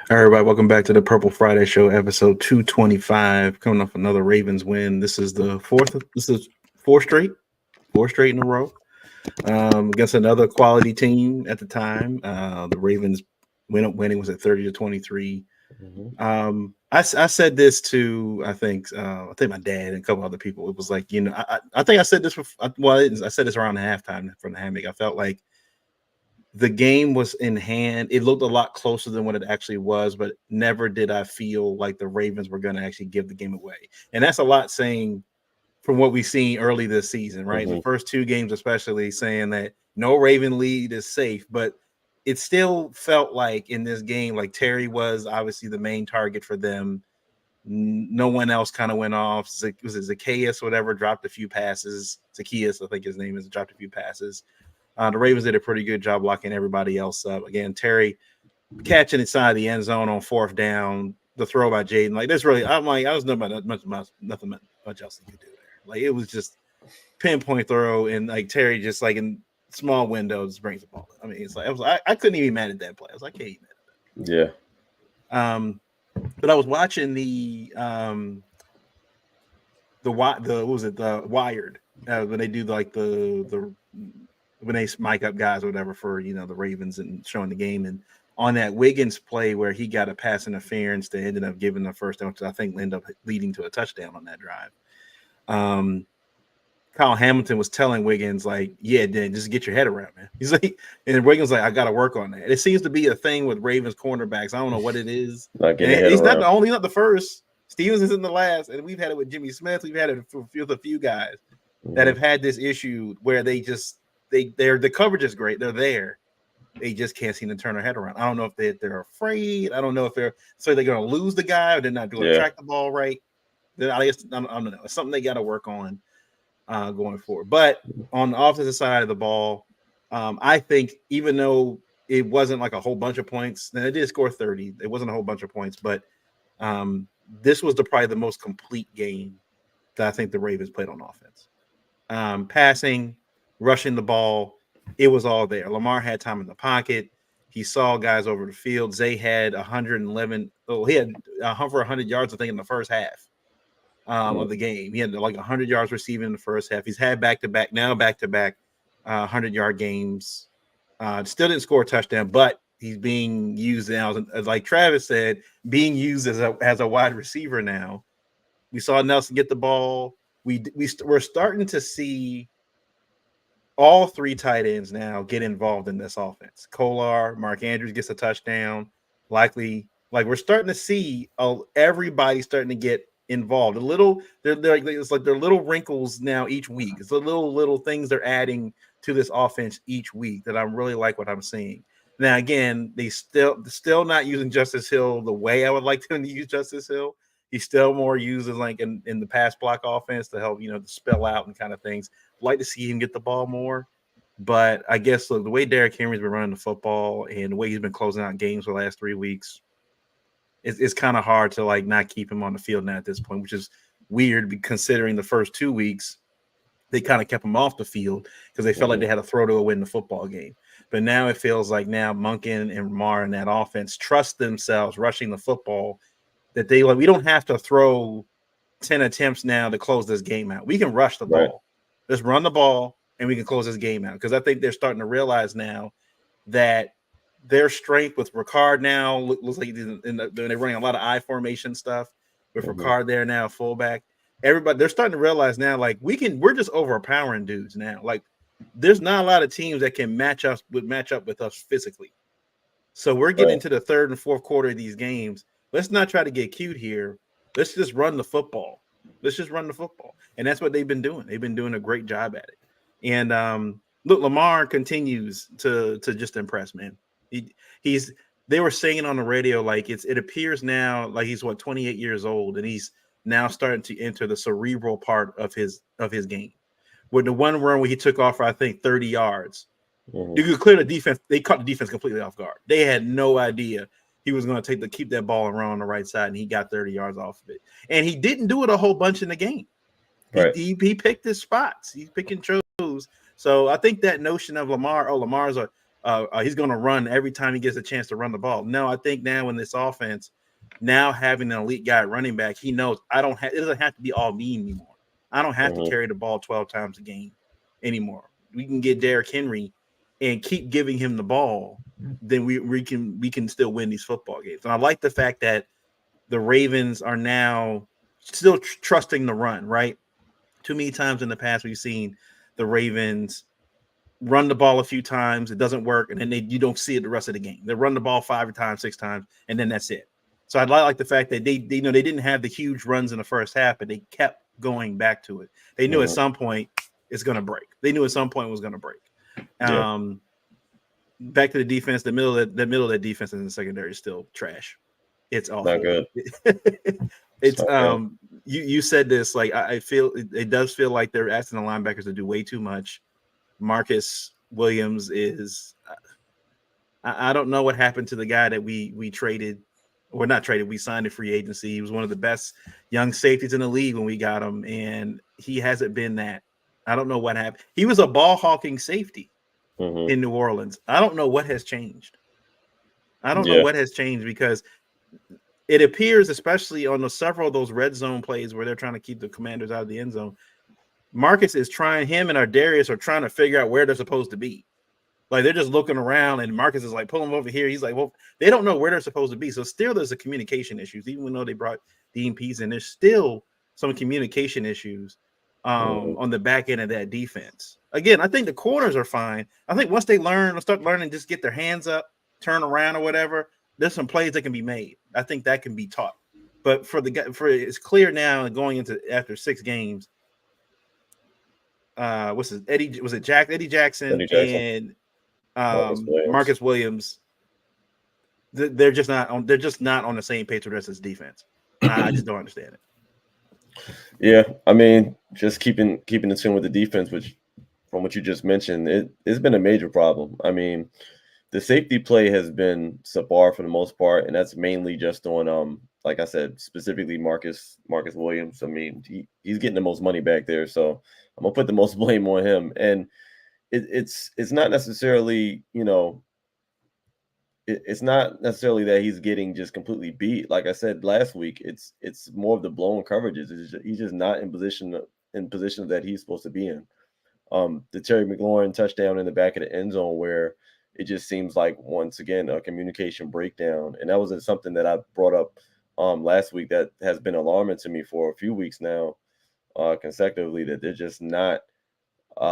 All right, everybody, welcome back to the Purple Friday Show, episode 225. Coming off another Ravens win. This is the fourth. This is four straight in a row against another quality team at the time. The Ravens went up winning was at 30-23. Mm-hmm. I said this to I think my dad and a couple other people. It was like I think I said this before. Well, I said this around the halftime from the hammock. I felt like the game was in hand. It looked a lot closer than what it actually was, but never did I feel like the Ravens were going to actually give the game away. And that's a lot saying from what we've seen early this season, right? Mm-hmm. The first two games, especially saying that no Raven lead is safe, but it still felt like in this game, like Terry was obviously the main target for them. No one else kind of went off. Was it Zacchaeus, whatever, dropped a few passes. Zacchaeus, I think his name is, dropped a few passes. The Ravens did a pretty good job locking everybody else up. Again, Terry catching inside the end zone on fourth down, the throw by Jaden. Like, that's really, I'm like, I was nothing much else he could do there. Like, it was just pinpoint throw, and like Terry just like in small windows brings the ball. I mean, it's like I couldn't even be mad at that play. I was like, hey, man. Yeah. But I was watching the what was it, the Wired, when they do like the when they mic up guys or whatever for the Ravens and showing the game, and on that Wiggins play where he got a pass interference that ended up giving the first down, which I think ended up leading to a touchdown on that drive. Kyle Hamilton was telling Wiggins, like, yeah, Dan, just get your head around, man. He's like, and Wiggins like, I got to work on that. It seems to be a thing with Ravens cornerbacks. I don't know what it is. He's not the first. Stevens isn't the last, and we've had it with Jimmy Smith. We've had it with a few guys that have had this issue where the coverage is great. They're there. They just can't seem to turn their head around. I don't know if they're afraid. I don't know if they're going to lose the guy or they're not going to track the ball right. I guess I don't know. It's something they got to work on going forward. But on the offensive side of the ball, I think even though it wasn't like a whole bunch of points, then it did score 30. It wasn't a whole bunch of points, but this was probably the most complete game that I think the Ravens played on offense. Passing, rushing the ball, it was all there. Lamar had time in the pocket. He saw guys over the field. Zay had 111. Oh, he had over 100 yards, I think, in the first half of the game. He had like 100 yards receiving in the first half. He's had back-to-back 100-yard games. Still didn't score a touchdown, but he's being used now, as like Travis said, being used as a wide receiver now. We saw Nelson get the ball. We're starting to see all three tight ends now get involved in this offense. Kolar, Mark Andrews gets a touchdown. Likely, like we're starting to see everybody starting to get involved. It's like they're little wrinkles now each week. It's the little things they're adding to this offense each week that I really like what I'm seeing. Now, again, they still not using Justice Hill the way I would like them to use Justice Hill. He still more uses like in the pass block offense to help, to spell out and kind of things. Like to see him get the ball more. But I guess the way Derrick Henry's been running the football and the way he's been closing out games for the last 3 weeks, it's kind of hard to like not keep him on the field now at this point, which is weird considering the first 2 weeks they kind of kept him off the field because they felt like they had to throw to win the football game. But now it feels like now Monken and Lamar in that offense trust themselves rushing the football, that we don't have to throw 10 attempts now to close this game out. We can rush the ball. Let's run the ball and we can close this game out. Because I think they're starting to realize now that their strength with Ricard now looks like they're running a lot of I formation stuff with Ricard there now, fullback. Everybody, they're starting to realize now, like we're just overpowering dudes now. Like there's not a lot of teams that can match up with us physically. So we're getting into the third and fourth quarter of these games. Let's not try to get cute here. Let's just run the football. And that's what they've been doing. They've been doing a great job at it. And look, Lamar continues to just impress, man. They were saying on the radio, like it appears now like he's 28 years old, and he's now starting to enter the cerebral part of his game. With the one run where he took off for, I think, 30 yards, you could clear the defense. They caught the defense completely off guard. They had no idea he was going to keep that ball and run on the right side, and he got 30 yards off of it. And he didn't do it a whole bunch in the game. He picked his spots. He's picking chose. So I think that notion of Lamar's He's going to run every time he gets a chance to run the ball. No, I think now in this offense, now having an elite guy running back, he knows it doesn't have to be all me anymore. I don't have to carry the ball 12 times a game anymore. We can get Derrick Henry and keep giving him the ball, then we can still win these football games. And I like the fact that the Ravens are now still trusting the run, right? Too many times in the past we've seen the Ravens run the ball a few times, it doesn't work, and then you don't see it the rest of the game. They run the ball 5 times, 6 times, and then that's it. So I like the fact that they didn't have the huge runs in the first half, but they kept going back to it. They knew at some point it's going to break. They knew at some point it was going to break. Back to the defense, the middle of that defense in the secondary is still trash. It's awful. Not good. It's you said this, like I feel it does feel like they're asking the linebackers to do way too much. Marcus Williams is I don't know what happened to the guy that we traded, or not traded, we signed a free agency. He was one of the best young safeties in the league when we got him, and he hasn't been that. I don't know what happened. He was a ball hawking safety in New Orleans. I don't know what has changed. I don't know what has changed, because it appears, especially on several of those red zone plays where they're trying to keep the Commanders out of the end zone, Marcus is trying, him and Ardarius are trying to figure out where they're supposed to be. Like, they're just looking around, and Marcus is like, pull them over here. He's like, well, they don't know where they're supposed to be. So still there's a communication issues. Even though they brought Dean Pease in, there's still some communication issues on the back end of that defense. Again, I think the corners are fine. I think once they start learning, just get their hands up, turn around or whatever, there's some plays that can be made. I think that can be taught. But it's clear now, going into after 6 games, Eddie Jackson and Marcus Williams, they're just not on the same page with the rest of this defense. I just don't understand it. Yeah, I mean, just keeping the tune with the defense, which from what you just mentioned, it's been a major problem. I mean, the safety play has been subpar for the most part, and that's mainly just on like I said, specifically Marcus Williams. I mean, he's getting the most money back there, so I'm gonna put the most blame on him. And it's not necessarily, it's not necessarily that he's getting just completely beat. Like I said last week, it's more of the blown coverages. He's just not in positions that he's supposed to be in. The Terry McLaurin touchdown in the back of the end zone, where it just seems like, once again, a communication breakdown. And that was something that I brought up last week that has been alarming to me for a few weeks now, consecutively, that they're just not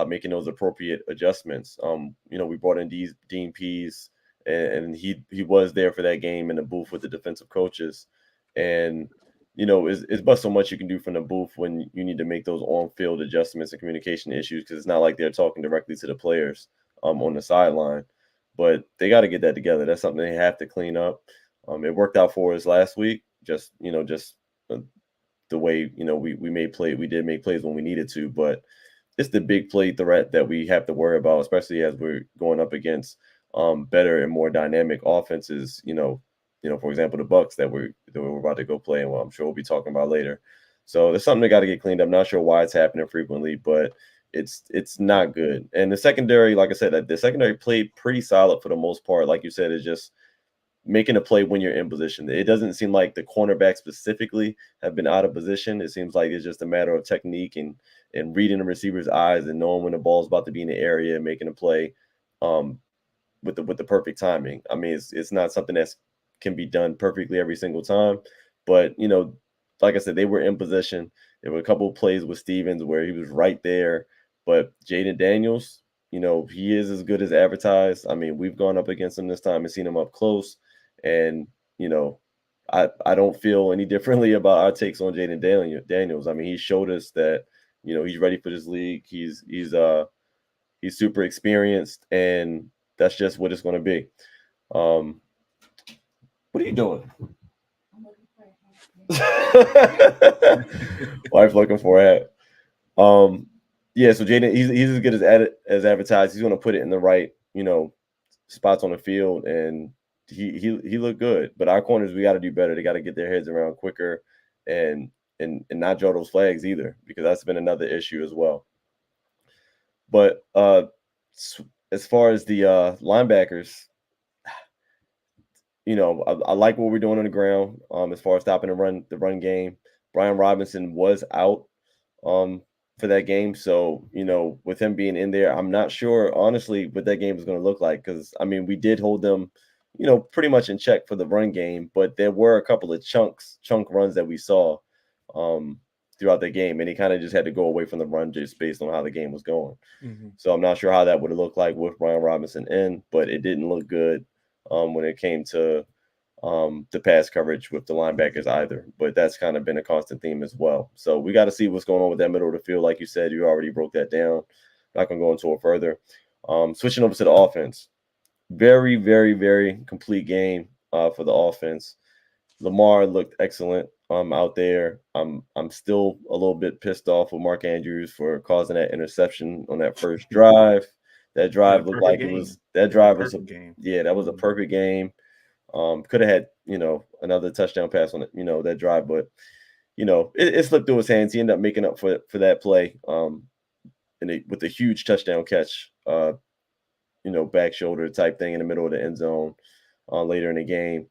making those appropriate adjustments. We brought in Dean Pease, and he was there for that game in the booth with the defensive coaches. And, it's but so much you can do from the booth when you need to make those on-field adjustments and communication issues, because it's not like they're talking directly to the players on the sideline. But they got to get that together. That's something they have to clean up. It worked out for us last week, just the way, we did make plays when we needed to, but it's the big play threat that we have to worry about, especially as we're going up against better and more dynamic offenses. For example, the Bucs that we're about to go play, and I'm sure we'll be talking about later. So there's something that got to get cleaned up. Not sure why it's happening frequently, but it's not good. And the secondary, like I said, the secondary played pretty solid for the most part. Like you said, is just making a play when you're in position. It doesn't seem like the cornerbacks specifically have been out of position. It seems like it's just a matter of technique and reading the receiver's eyes and knowing when the ball's about to be in the area and making a play with the perfect timing. I mean, it's not something that can be done perfectly every single time, but like I said, they were in position. There were a couple of plays with Stevens where he was right there, but Jaden Daniels, he is as good as advertised. I mean, we've gone up against him this time and seen him up close, and I don't feel any differently about our takes on Jaden Daniels. I mean, he showed us that he's ready for this league. He's super experienced, and that's just what it's going to be. What are you doing? Wife looking for a hat. Yeah, so Jaden, he's as good as advertised. He's going to put it in the right, spots on the field, and he looked good. But our corners, we got to do better. They got to get their heads around quicker and not draw those flags either, because that's been another issue as well. But as far as the linebackers, I like what we're doing on the ground. As far as stopping the run game, Brian Robinson was out um for that game, so with him being in there, I'm not sure honestly what that game is going to look like because I mean we did hold them, pretty much in check for the run game, but there were a couple of chunk runs that we saw um throughout the game, and he kind of just had to go away from the run just based on how the game was going. Mm-hmm. So I'm not sure how that would have looked like with Brian Robinson in, but it didn't look good when it came to the pass coverage with the linebackers either. But that's kind of been a constant theme as well. So we got to see what's going on with that middle of the field. Like you said, you already broke that down. Not going to go into it further. Switching over to the offense. Very, very, very complete game for the offense. Lamar looked excellent out there. I'm still a little bit pissed off with Mark Andrews for causing that interception on that first drive. That Had a drive looked perfect like it game. was that It was a drive was perfect game. yeah, that was a perfect game. Could have had, another touchdown pass on it, that drive, but it slipped through his hands. He ended up making up for that play, with a huge touchdown catch, back shoulder type thing in the middle of the end zone, later in the game.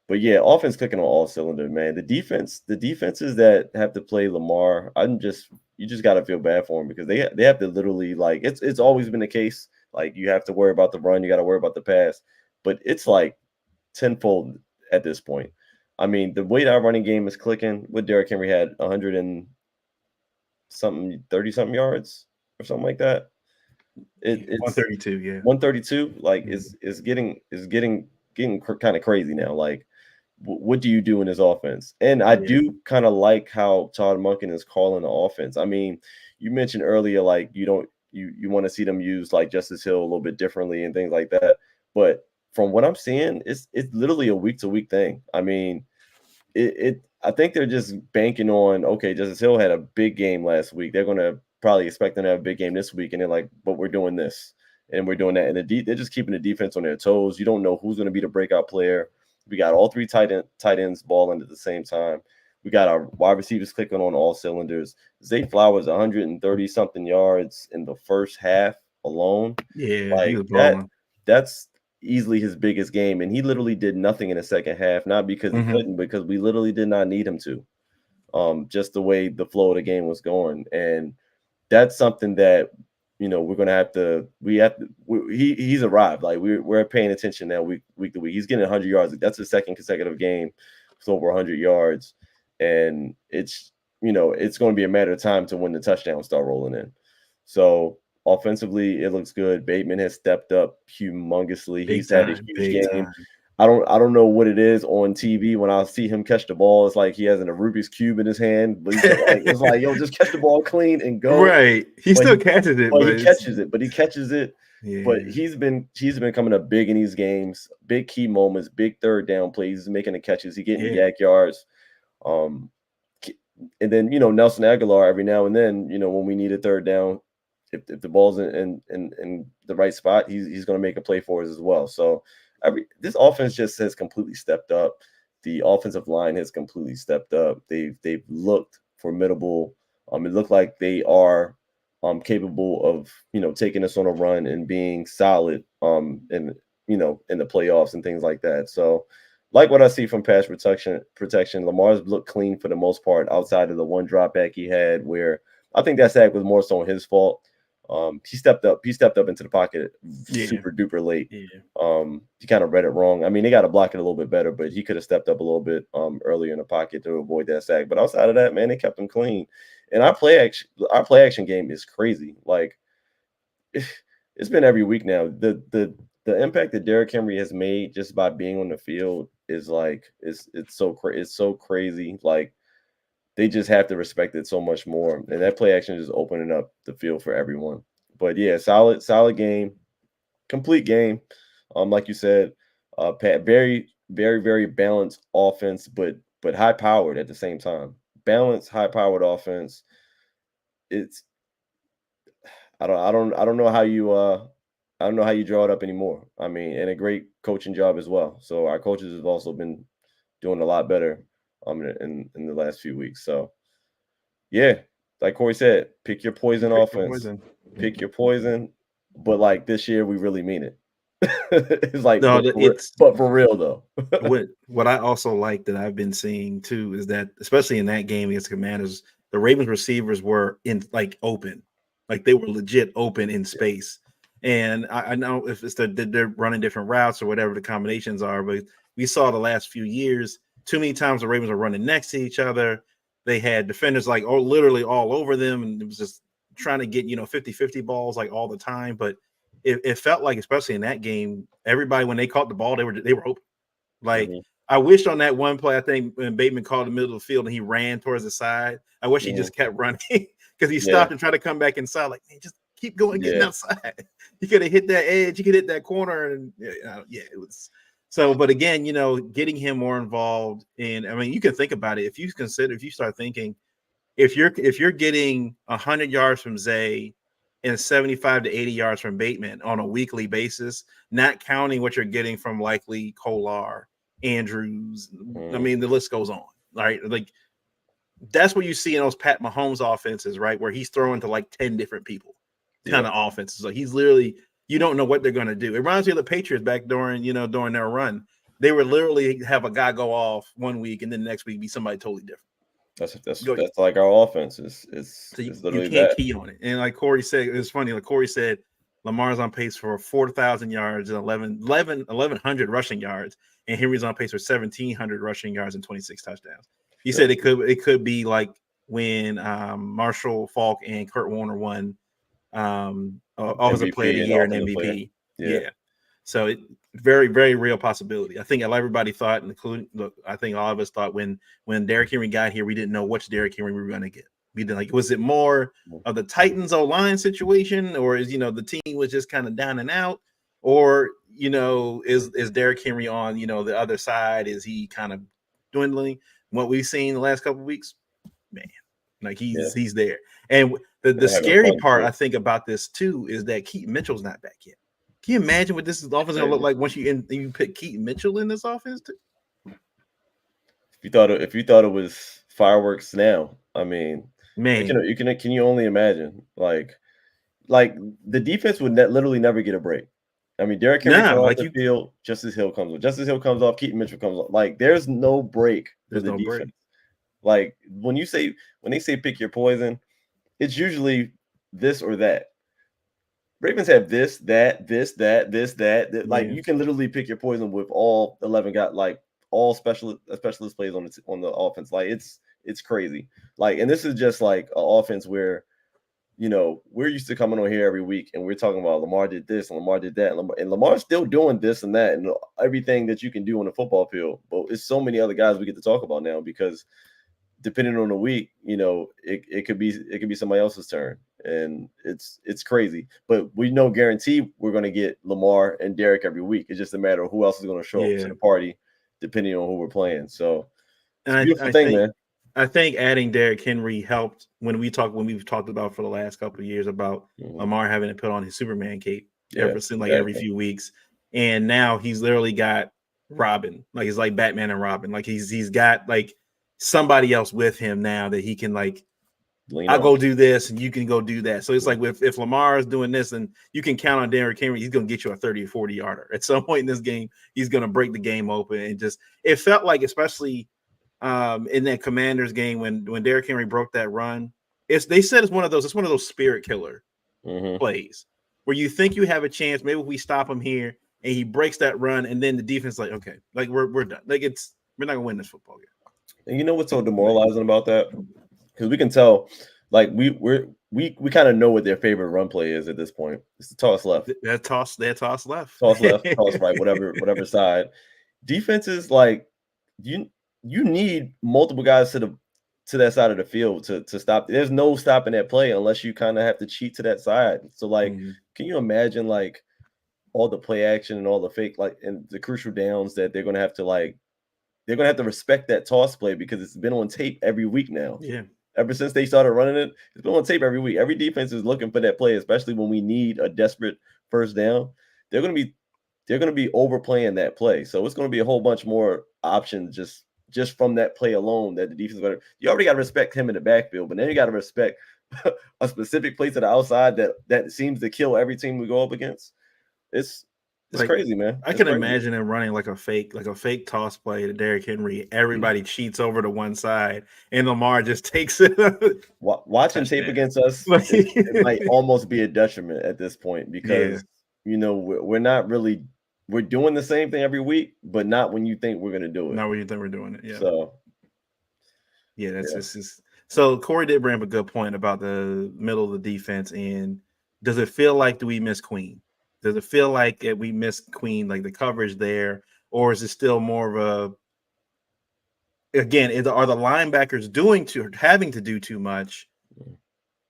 But yeah, offense clicking on all cylinders, man. The defenses that have to play Lamar, you just got to feel bad for them because they have to literally, like, it's always been the case. Like, you have to worry about the run, you got to worry about the pass, but it's like tenfold at this point. I mean, the way that our running game is clicking, with Derrick Henry had 100 and something, 30 something yards or something like that. It's 132, yeah. 132. Like, Mhm. is getting kind of crazy now. Like, what do you do in this offense? And I Yeah. do kind of like how Todd Monken is calling the offense. I mean, you mentioned earlier, like, you want to see them use like Justice Hill a little bit differently and things like that. But from what I'm seeing, it's literally a week to week thing. I mean, I think they're just banking on, okay, Justice Hill had a big game last week. They're gonna probably expect them to have a big game this week, and they're like, but we're doing this and we're doing that. And they're just keeping the defense on their toes. You don't know who's gonna be the breakout player. We got all three tight ends balling at the same time. We got our wide receivers clicking on all cylinders. Zay Flowers 130 something yards in the first half alone. Yeah, he Like was that, balling. that's easily his biggest game, and he literally did nothing in the second half, not because he Hmm. couldn't, because we literally did not need him to. Just the way the flow of the game was going, and that's something that we're gonna have to. He's arrived. Like, we're paying attention now, week to week. He's getting 100 yards. That's his second consecutive game with over 100 yards, and it's going to be a matter of time to when the touchdowns start rolling in. So offensively, it looks good. Bateman has stepped up humongously. Big He's had a time, huge big game. time. I don't know what it is on TV when I see him catch the ball. It's like he has a Rubik's cube in his hand, but he's just like, it's like, yo, just catch the ball clean and go. Right. He But still catches it, but but he it's catches it. But he catches it. But yeah. he's been coming up big in these games, big key moments, big third down plays. He's making the catches. He's getting Yeah. yak yards. Um, and then Nelson Aguilar every now and then, when we need a third down, if the ball's in the right spot, he's going to make a play for us as well. So this offense just has completely stepped up. The offensive line has completely stepped up. They've looked formidable. It looked like they are capable of taking us on a run and being solid in the playoffs and things like that. So, like what I see from pass protection, Lamar's looked clean for the most part, outside of the one drop back he had, where I think that sack was more so his fault. He stepped up. He stepped up into the pocket Yeah. super duper late. Yeah. He kind of read it wrong. I mean, they got to block it a little bit better, but he could have stepped up a little bit earlier in the pocket to avoid that sack. But outside of that, man, they kept him clean. And our play action game is crazy. Like, it's been every week now. The impact that Derrick Henry has made just by being on the field is like, it's so crazy. Like, they just have to respect it so much more. And that play action is opening up the field for everyone. But yeah, solid game, complete game. Like you said, Pat, very, very, very balanced offense, but high powered at the same time. Balanced, high powered offense. It's I don't know how you I don't know how you draw it up anymore. I mean, and a great coaching job as well. So our coaches have also been doing a lot better in the last few weeks. So yeah, like Corey said, pick your poison Pick your offense. poison. Pick your poison. but like this year we really mean it. It's like, No, it's but for real though. what I also like that I've been seeing too is that especially in that game against the Commanders, the Ravens receivers were in like open, like they were legit open in Yeah. space. And I know if it's they're running different routes or whatever the combinations are, but we saw the last few years too many times the Ravens were running next to each other. They had defenders like literally all over them, and it was just trying to get 50-50 balls like all the time. But it felt like, especially in that game, everybody when they caught the ball, they were open. Like, Mhm. I wish on that one play, I think when Bateman caught the middle of the field and he ran towards the side, I wish he Mhm. just kept running because he Yeah. stopped and tried to come back inside. Like, man, just keep going, getting Yeah. outside. You could have hit that edge, you could hit that corner, and it was so. But again, getting him more involved in. I mean, you can think about it if you start thinking if you're getting 100 yards from Zay and 75 to 80 yards from Bateman on a weekly basis, not counting what you're getting from likely Kolar, Andrews. I Mhm. mean, the list goes on, right? Like that's what you see in those Pat Mahomes offenses, right? Where he's throwing to like 10 different people Yeah. kind of offenses. Like he's literally, you don't know what they're going to do. It reminds me of the Patriots back during their run. They would literally have a guy go off one week and then the next week be somebody totally different. That's Go that's like our offense is So you, is you literally can't that. key on it. And like Corey said, it's funny. Like Corey said, Lamar's on pace for 4,000 yards and 1,100 rushing yards, and Henry's on pace for 1,700 rushing yards and 26 touchdowns. He Yep. said it could be like when Marshall Falk and Kurt Warner won Offensive Player of the MVP and Year and offensive player. MVP. Yeah. Yeah. So very, very real possibility. I think everybody thought, including I think all of us thought when Derrick Henry got here, we didn't know which Derrick Henry we were going to get. We didn't was it more of the Titans O-line situation, or is the team was just kind of down and out, or is Derrick Henry on the other side? Is he kind of dwindling? What we've seen the last couple of weeks, man, like Yeah. he's there. And the They're having scary fun part too. I think about this too is that Keaton Mitchell's not back yet. Can you imagine what this offense is gonna look Crazy. like once you put Keaton Mitchell in this offense too? If you thought it was fireworks now, I mean, Man, can you only imagine like the defense would literally never get a break. I mean, Derrick Henry nah, comes off like the field, Justice Hill comes off. Justice Hill comes off, Keaton Mitchell comes off. Like, there's no break for there's the no break. defense. Like when they say pick your poison, it's usually this or that. Ravens have this, that, this, that, this, that. Like Yeah, you can literally pick your poison with all 11 got like all specialist plays on the offense. Like it's crazy. Like, and this is just like an offense where we're used to coming on here every week and we're talking about Lamar did this and Lamar did that, and Lamar's still doing this and that and everything that you can do on the football field. But it's so many other guys we get to talk about now because depending on the week, it could be somebody else's turn, and it's crazy. But we know guarantee we're going to get Lamar and Derek every week. It's just a matter of who else is going to show up to yeah. the party, depending on who we're playing. So it's a And beautiful thing, man. I think adding Derrick Henry helped when we've talked about for the last couple of years about Mhm. Lamar having to put on his Superman cape Yeah, every exactly. few weeks. And now he's literally got Robin. Like it's like Batman and Robin. Like he's got like somebody else with him now that he can like Lean I'll on. go do this and you can go do that. So it's Mhm. like if Lamar is doing this and you can count on Derrick Henry, he's going to get you a 30 or 40 yarder. At some point in this game, he's going to break the game open. And just it felt like, especially in that Commanders game when Derrick Henry broke that run, they said it's one of those spirit killer Mhm. plays where you think you have a chance. Maybe if we stop him here and he breaks that run, and then the defense like, okay, like we're done. Like we're not gonna win this football game. And you know what's so demoralizing about that? Because we can tell, like we kind of know what their favorite run play is at this point. It's the toss left, That toss left. toss left, toss right, whatever side. Defenses like you you need multiple guys to that side of the field to stop. There's no stopping that play unless you kind of have to cheat to that side. So like, Mhm. can you imagine like all the play action and all the fake like and the crucial downs that they're gonna have to respect that toss play because it's been on tape every week now. Yeah. Ever since they started running it, it's been on tape every week. Every defense is looking for that play, especially when we need a desperate first down. They're gonna be they're gonna be overplaying that play. So it's gonna be a whole bunch more options just from that play alone that the defense is gonna you already got to respect him in the backfield, but then you got to respect a specific play to the outside that seems to kill every team we go up against. It's Like, crazy, man. I It's can crazy. imagine him running like a fake toss play to Derrick Henry. Everybody cheats over to one side, and Lamar just takes it. Watching tape Touchdown. against us, it might almost be a detriment at this point because we're not really doing the same thing every week, but not when you think we're going to do it. Not when you think we're doing it. Yeah. So Just so Corey did bring up a good point about the middle of the defense. And does it feel like do we miss Queen? Does it feel like we miss Queen, like the coverage there, or is it still more of a? Again, are the linebackers having to do too much,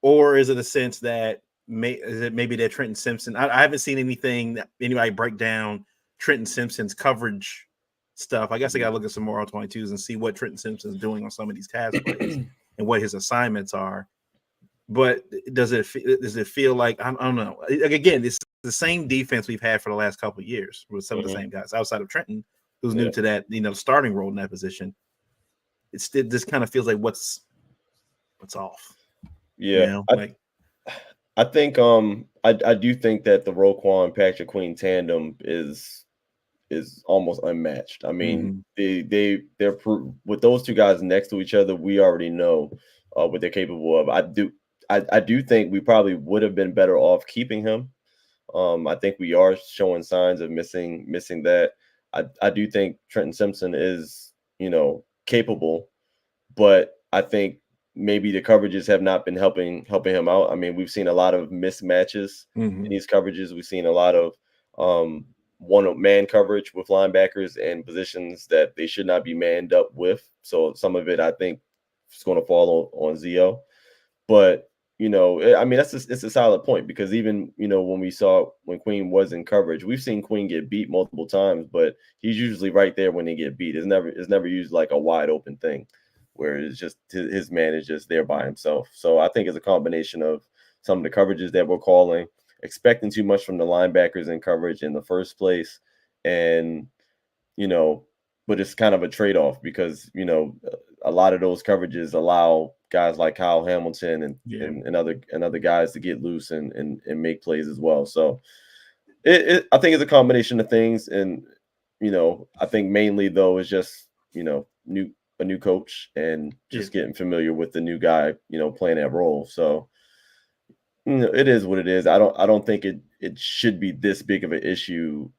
or is it a sense that maybe that Trenton Simpson? I haven't seen anybody break down Trenton Simpson's coverage stuff. I guess I got to look at some more R22s and see what Trenton Simpson's doing on some of these task plays and what his assignments are. But does it feel like I don't know? Again, it's the same defense we've had for the last couple of years with some of the same guys outside of Trenton, who's new to that starting role in that position. This kind of feels like what's off. Yeah, I think I do think that the Roquan Patrick Queen tandem is almost unmatched. I mean, they're with those two guys next to each other, we already know what they're capable of. I do think we probably would have been better off keeping him. I think we are showing signs of missing that. I do think Trenton Simpson is, capable, but I think maybe the coverages have not been helping him out. I mean, we've seen a lot of mismatches in these coverages. We've seen a lot of one-man coverage with linebackers and positions that they should not be manned up with. So some of it, I think, is going to fall on Zio. But I mean, it's a solid point because even when Queen was in coverage, we've seen Queen get beat multiple times, but he's usually right there when they get beat. It's never used like a wide open thing where it's just his man is just there by himself. So I think it's a combination of some of the coverages that we're calling, expecting too much from the linebackers in coverage in the first place, and but it's kind of a trade-off because a lot of those coverages allow guys like Kyle Hamilton and other guys to get loose and make plays as well. So I think it's a combination of things, and I think mainly though is just a new coach and just getting familiar with the new guy playing that role. So it is what it is. I don't think it should be this big of an issue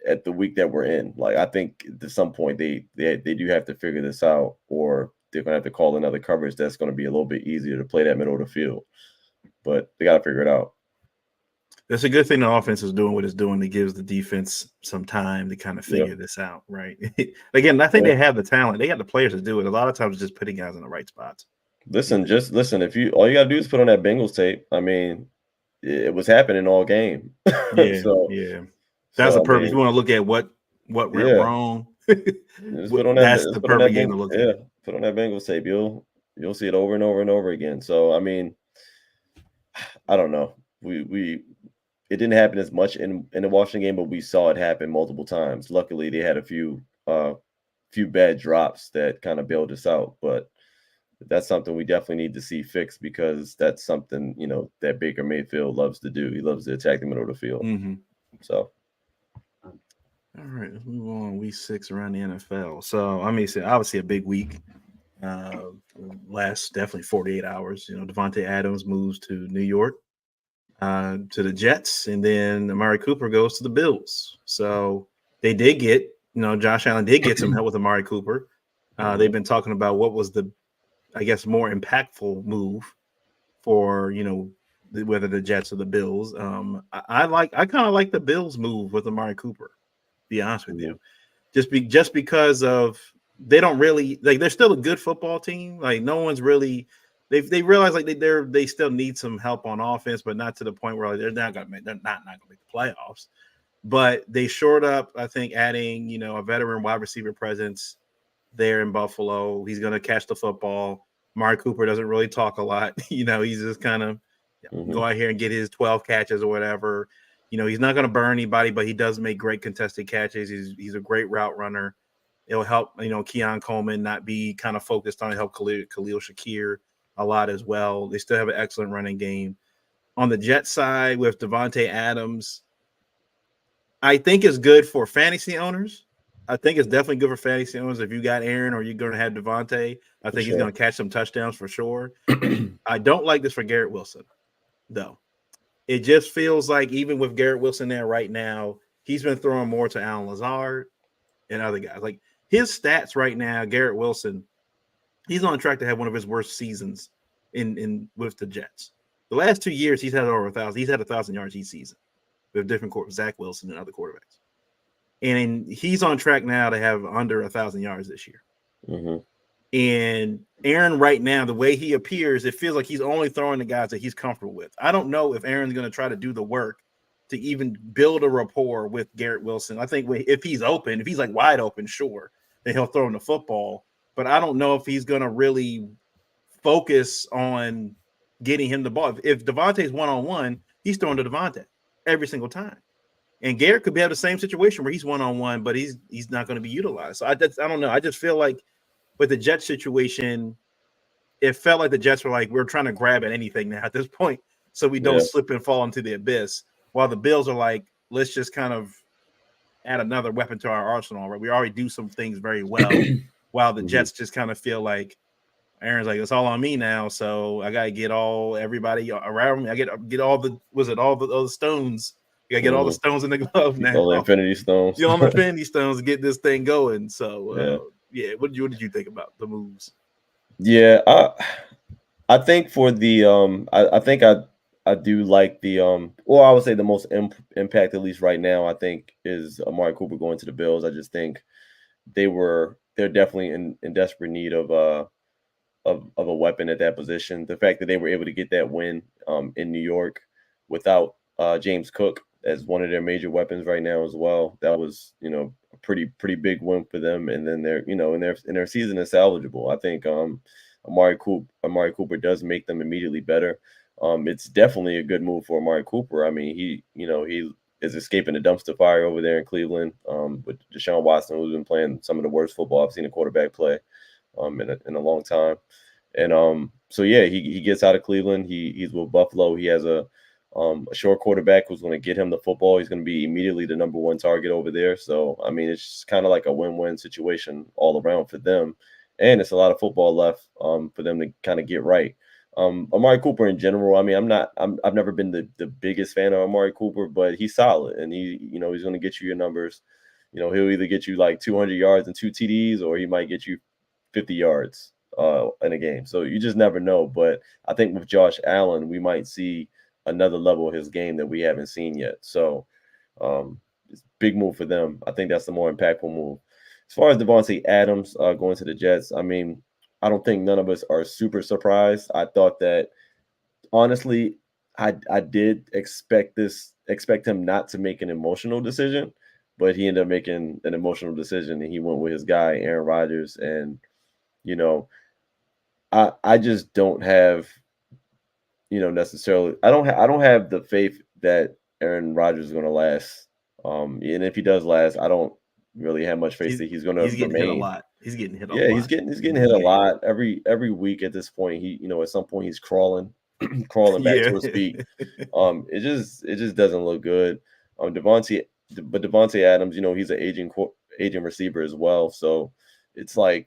at the week that we're in. Like, I think at some point they do have to figure this out, or they're gonna have to call another coverage that's going to be a little bit easier to play that middle of the field. But they got to figure it out. That's a good thing the offense is doing what it's doing. It gives the defense some time to kind of figure this out, right? Again, I think they have the talent. They got the players to do it. A lot of times, just putting guys in the right spots. Listen, just listen. All you got to do is put on that Bengals tape. I mean, it was happening all game. That's a perfect. If you want to look at what went wrong, that's the perfect game to look at. Put on that Bengals tape. You'll see it over and over and over again. So I mean, I don't know. It didn't happen as much in the Washington game, but we saw it happen multiple times. Luckily, they had a few bad drops that kind of bailed us out. But that's something we definitely need to see fixed because that's something that Baker Mayfield loves to do. He loves to attack the middle of the field. So. All right, let's move on. Week 6 around the NFL. So, I mean, obviously a big week. Last definitely 48 hours. Devontae Adams moves to New York, to the Jets, and then Amari Cooper goes to the Bills. So they did get, Josh Allen did get some help with Amari Cooper. They've been talking about what was the, I guess, more impactful move for, whether the Jets or the Bills. I kind of like the Bills move with Amari Cooper. Be honest with you, just because of they don't really like they're still a good football team. Like no one's really they realize like they still need some help on offense, but not to the point where like, they're not gonna make the playoffs. But they shored up, I think, adding a veteran wide receiver presence there in Buffalo. He's gonna catch the football. Amari Cooper doesn't really talk a lot. He's just kind of go out here and get his 12 catches or whatever. He's not going to burn anybody, but he does make great contested catches. He's a great route runner. It'll help, Keon Coleman not be kind of focused on it, help Khalil Shakir a lot as well. They still have an excellent running game. On the Jets side with Devontae Adams, I think it's good for fantasy owners. I think it's definitely good for fantasy owners. If you got Aaron or you're going to have Devontae, I For think he's sure. going to catch some touchdowns for sure. I don't like this for Garrett Wilson, though. It just feels like even with Garrett Wilson there right now, he's been throwing more to Alan Lazard and other guys. Like his stats right now, Garrett Wilson, he's on track to have one of his worst seasons in with the Jets. The last 2 years, he's had over 1,000. He's had 1,000 yards each season with different Zach Wilson and other quarterbacks. And he's on track now to have under 1,000 yards this year. Mm-hmm. And Aaron, right now, the way he appears, it feels like he's only throwing the guys that he's comfortable with. I don't know if Aaron's going to try to do the work to even build a rapport with Garrett Wilson. I think if he's open, if he's like wide open, sure, then he'll throw him the football. But I don't know if he's going to really focus on getting him the ball. If Devontae's one-on-one, he's throwing to Devontae every single time. And Garrett could have the same situation where he's one-on-one, but he's not going to be utilized. So I don't know. I just feel like with the Jets situation, it felt like the Jets were like, we're trying to grab at anything now at this point so we don't slip and fall into the abyss. While the Bills are like, let's just kind of add another weapon to our arsenal. Right? We already do some things very well. While the Jets just kind of feel like Aaron's like, it's all on me now. So I got to get everybody around me. I get all the stones. You got to get all the stones in the glove now. All the Infinity Stones. All the Infinity Stones to get this thing going. So, what did you think about the moves? Yeah, I think for the I think I do like the or I would say the most impact, at least right now, I think is Amari Cooper going to the Bills. I just think they're definitely in desperate need of a weapon at that position. The fact that they were able to get that win in New York without James Cook as one of their major weapons right now as well, that was a pretty big win for them. And then their season is salvageable. I think Amari Cooper does make them immediately better. It's definitely a good move for Amari Cooper. I mean, he is escaping the dumpster fire over there in Cleveland with Deshaun Watson, who's been playing some of the worst football I've seen a quarterback play in a long time. And so yeah, he gets out of Cleveland. He's with Buffalo. He has a short quarterback who's going to get him the football. He's going to be immediately the number one target over there. So I mean, it's just kind of like a win-win situation all around for them. And it's a lot of football left for them to kind of get right. Amari Cooper in general, I mean, I've never been the biggest fan of Amari Cooper, but he's solid, and he's going to get you your numbers. He'll either get you like 200 yards and 2 TDs, or he might get you 50 yards in a game. So you just never know. But I think with Josh Allen, we might see another level of his game that we haven't seen yet. So it's a big move for them. I think that's the more impactful move. As far as Devontae Adams going to the Jets, I mean, I don't think none of us are super surprised. I thought that, honestly, I did expect him not to make an emotional decision, but he ended up making an emotional decision, and he went with his guy, Aaron Rodgers. And, I just don't have, necessarily, I don't have the faith that Aaron Rodgers is going to last. And if he does last, I don't really have much faith that he's going to getting remain. hit a lot. He's getting hit a lot. Yeah, he's getting hit a lot every week at this point. He, at some point he's crawling back to his feet. It just doesn't look good. Devontae Adams, he's an aging receiver as well. So it's like,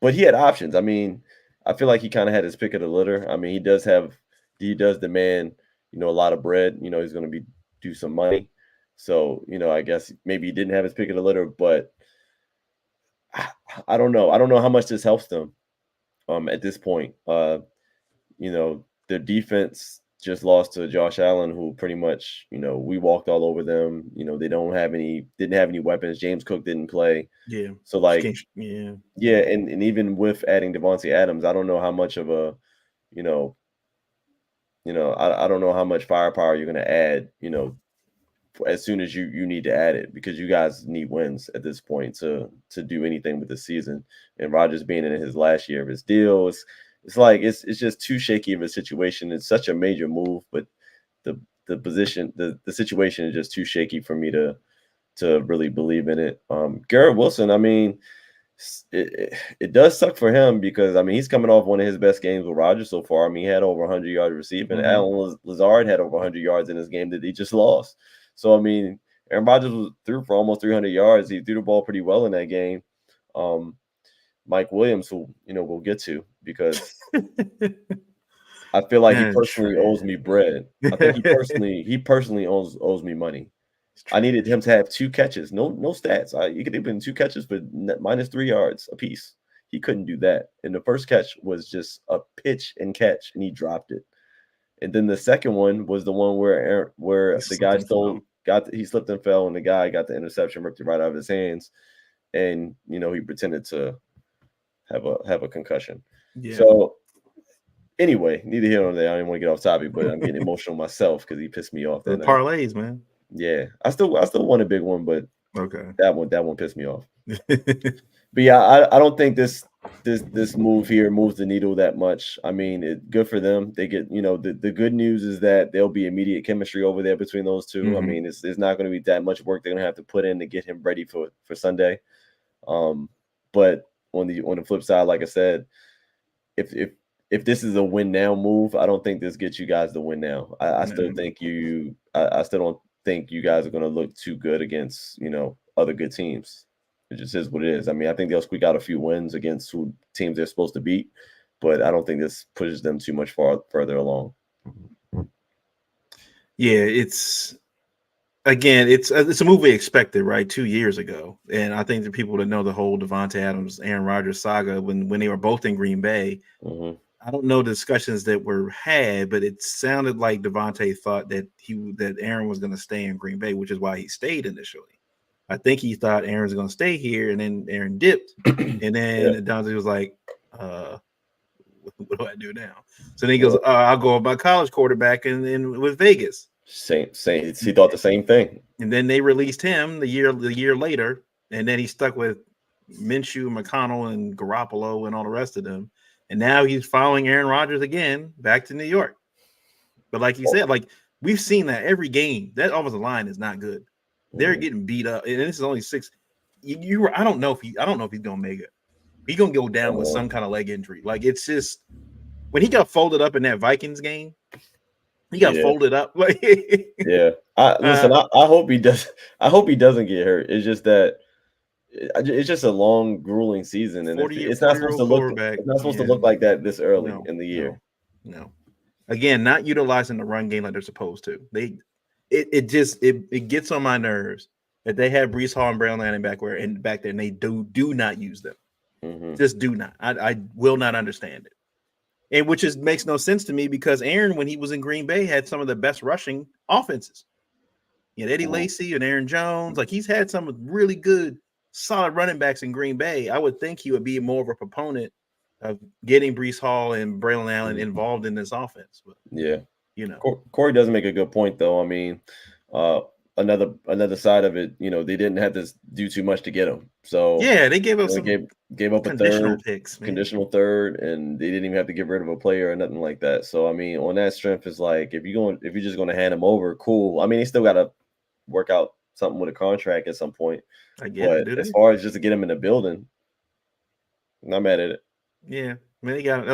but he had options. I mean, I feel like he kind of had his pick of the litter. I mean, he does demand, a lot of bread. He's going to do some money. So, I guess maybe he didn't have his pick of the litter, but I don't know. I don't know how much this helps them at this point. The defense just lost to Josh Allen, who pretty much, we walked all over them. They didn't have any weapons. James Cook didn't play. Yeah. So like, yeah. And even with adding Devontae Adams, I don't know how much of a, I don't know how much firepower you're going to add, as soon as you need to add it, because you guys need wins at this point to do anything with the season. And Rodgers being in his last year of his deal, it's like it's just too shaky of a situation. It's such a major move, but the situation is just too shaky for me to really believe in it. Garrett Wilson, I mean, it does suck for him because I mean he's coming off one of his best games with Rodgers so far. I mean he had over 100 yards receiving. Mm-hmm. Alan Lazard had over 100 yards in this game that he just lost. So I mean Aaron Rodgers was through for almost 300 yards. He threw the ball pretty well in that game. Mike Williams, who we'll get to because I feel like he personally owes me bread. I think he personally owes me money. I needed him to have 2 catches. No stats. He could have been 2 catches for minus 3 yards apiece. He couldn't do that. And the first catch was just a pitch and catch, and he dropped it. And then the second one was the one where the guy he slipped and fell, and the guy got the interception, ripped it right out of his hands, and he pretended to have a concussion. Yeah. So anyway, neither here nor there. I didn't want to get off topic, but I'm getting emotional myself because he pissed me off. The parlays, man. Yeah, I still want a big one, but okay, that one pissed me off. But yeah, I don't think this move here moves the needle that much. I mean, good for them. They get the good news is that there'll be immediate chemistry over there between those two. Mm-hmm. I mean, it's not going to be that much work they're going to have to put in to get him ready for Sunday. But on the flip side, like I said, if this is a win now move, I don't think this gets you guys the win now. I still think I still don't think you guys are going to look too good against other good teams. It just is what it is. I mean, I think they'll squeak out a few wins against teams they're supposed to beat, but I don't think this pushes them too much further along. Yeah, it's a move we expected, right, 2 years ago, and I think the people that know the whole Devontae Adams, Aaron Rodgers saga when they were both in Green Bay. Mm-hmm. I don't know the discussions that were had, but it sounded like Devontae thought that Aaron was going to stay in Green Bay, which is why he stayed initially. I think he thought Aaron's going to stay here, and then Aaron dipped, and then Devontae was like, "What do I do now?" So then he goes, "I'll go with my college quarterback, and then with Vegas." Same. He thought the same thing, and then they released him the year later, and then he stuck with Minshew, McConnell, and Garoppolo, and all the rest of them. And now he's following Aaron Rodgers again back to New York. But like you said, like we've seen that every game, that offensive line is not good. They're getting beat up, and this is only 6. I don't know if he's gonna make it. He's gonna go down with some kind of leg injury. Like it's just when he got folded up in that Vikings game, he got folded up. Like yeah. I hope he does. I hope he doesn't get hurt. It's just that. It's just a long, grueling season, and it's not supposed to look. It's not supposed to look like that this early in the year. No. Again, not utilizing the run game like they're supposed to. It gets on my nerves that they have Breece Hall and Brown Lanning back there, and they do not use them. Mm-hmm. Just do not. I will not understand it, and which makes no sense to me because Aaron, when he was in Green Bay, had some of the best rushing offenses. Eddie Lacy and Aaron Jones, like he's had some really good, solid running backs in Green Bay. I would think he would be more of a proponent of getting Breece Hall and Braylon Allen involved in this offense. But, yeah. Corey does make a good point, though. I mean, another side of it, they didn't have to do too much to get him. So yeah, they gave up gave up a conditional picks, man. Conditional third, and they didn't even have to get rid of a player or nothing like that. So I mean, on that strength, it's like if you're just going to hand him over, cool. I mean, he still got to work out something with a contract at some point. I get it. But as far as just to get him in the building, I'm not mad at it. Yeah, man, they got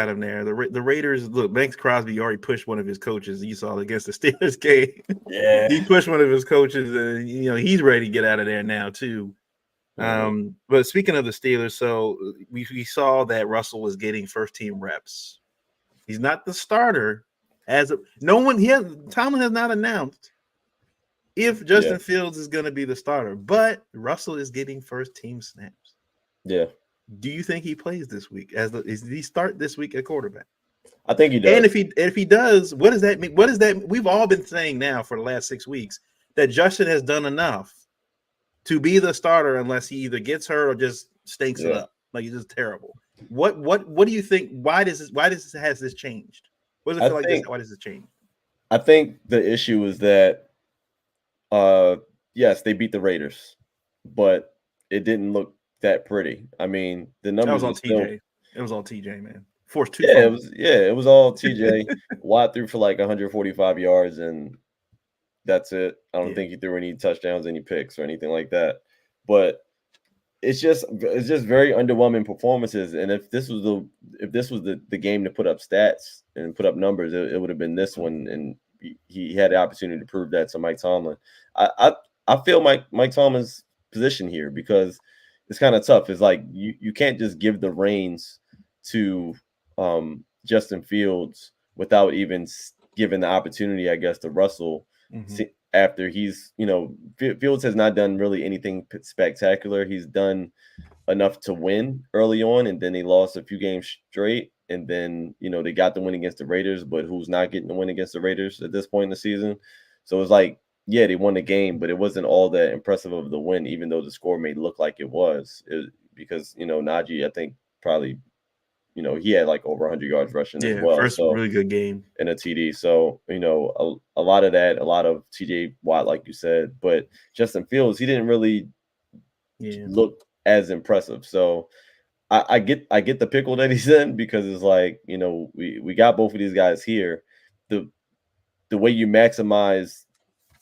him there. The Raiders, look, Banks Crosby already pushed one of his coaches. You saw against the Steelers game. Yeah, he pushed one of his coaches, and he's ready to get out of there now too. Mm-hmm. But speaking of the Steelers, so we saw that Russell was getting first team reps. He's not the starter. Tomlin has not announced if Justin Fields is going to be the starter, but Russell is getting first team snaps. Yeah. Do you think he plays this week? Does he start this week at quarterback? I think he does. And if he does, what does that mean? What does that? We've all been saying now for the last 6 weeks that Justin has done enough to be the starter unless he either gets hurt or just stinks it up. Like he's just terrible. What do you think? Why has this changed? What does it feel like this? Why does it change? I think the issue is that yes, they beat the Raiders, but it didn't look that pretty. I mean, the numbers was all TJ. It was all TJ, man. Forced 2 fumbles. It was all TJ. Watt threw for like 145 yards, and that's it. I don't think he threw any touchdowns, any picks, or anything like that. But it's just very underwhelming performances. And if this was the game to put up stats and put up numbers, it would have been this one. And he had the opportunity to prove that to Mike Tomlin. I feel Mike Tomlin's position here because it's kind of tough. It's like you can't just give the reins to Justin Fields without even giving the opportunity, I guess, to Russell. After he's, Fields has not done really anything spectacular. He's done enough to win early on, and then they lost a few games straight. And then, they got the win against the Raiders, but who's not getting the win against the Raiders at this point in the season? So it's like, yeah, they won the game, but it wasn't all that impressive of the win, even though the score may look like it was. Because, Najee, I think probably, he had like over 100 yards rushing as well. First really good game. And a TD. So, a lot of that, a lot of TJ Watt, like you said, but Justin Fields, he didn't really look as impressive. So I get the pickle that he's in because it's like, we got both of these guys here. The way you maximize,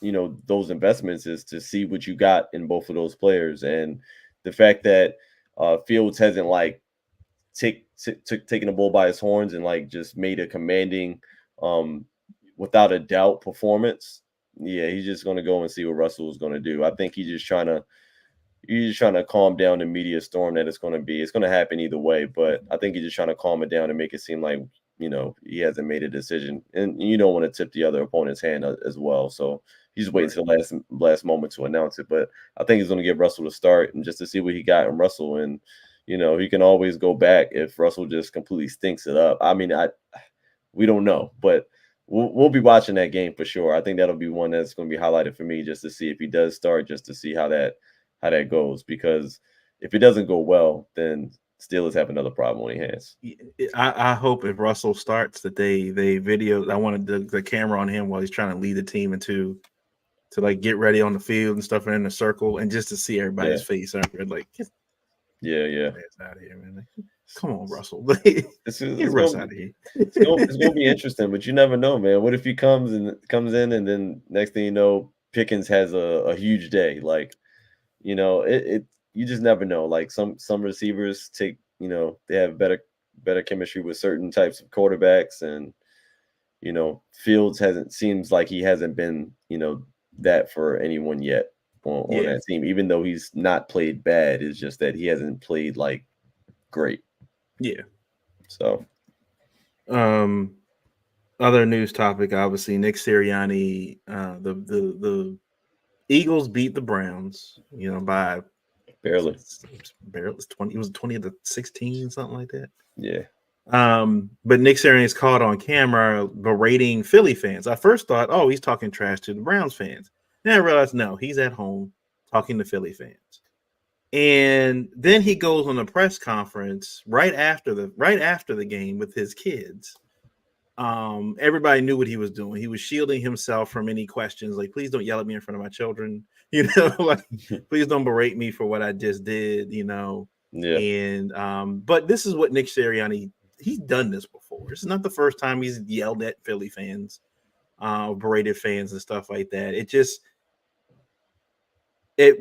those investments is to see what you got in both of those players. And the fact that Fields hasn't like taking the bull by his horns and like just made a commanding, without a doubt performance. Yeah, he's just going to go and see what Russell is going to do. I think he's just trying to calm down the media storm that it's going to be. It's going to happen either way, but I think he's just trying to calm it down and make it seem like, he hasn't made a decision, and you don't want to tip the other opponent's hand as well. So he's waiting till the last moment to announce it. But I think he's going to give Russell to start and just to see what he got in Russell. And, he can always go back if Russell just completely stinks it up. I mean, we don't know, but we'll be watching that game for sure. I think that'll be one that's going to be highlighted for me just to see if he does start, just to see how that goes. Because if it doesn't go well, then Steelers have another problem on their hands. I hope if Russell starts that they video. I wanted the camera on him while he's trying to lead the team to like get ready on the field and stuff and in the circle, and just to see everybody's face after like. Yeah. Out of here, man. Come on, Russell. Get Russ out of here. It's gonna be interesting, but you never know, man. What if he comes in and then next thing you know, Pickens has a huge day? Like, you just never know. Like some receivers take, they have better chemistry with certain types of quarterbacks, and Fields seems like he hasn't been, that for anyone yet on that team, even though he's not played bad. It's just that he hasn't played like great. Yeah. So other news topic, obviously, Nick Sirianni, the Eagles beat the Browns, by barely. It was 20-16, something like that. Yeah. But Nick Sirianni is caught on camera berating Philly fans. I first thought, oh, he's talking trash to the Browns fans. Then I realized, no, he's at home talking to Philly fans. And then he goes on a press conference right after the game with his kids. Everybody knew what he was doing. He was shielding himself from any questions, like, please don't yell at me in front of my children, like, please don't berate me for what I just did, Yeah. And but this is what Nick Sirianni, he's done this before. This is not the first time he's yelled at Philly fans, berated fans and stuff like that.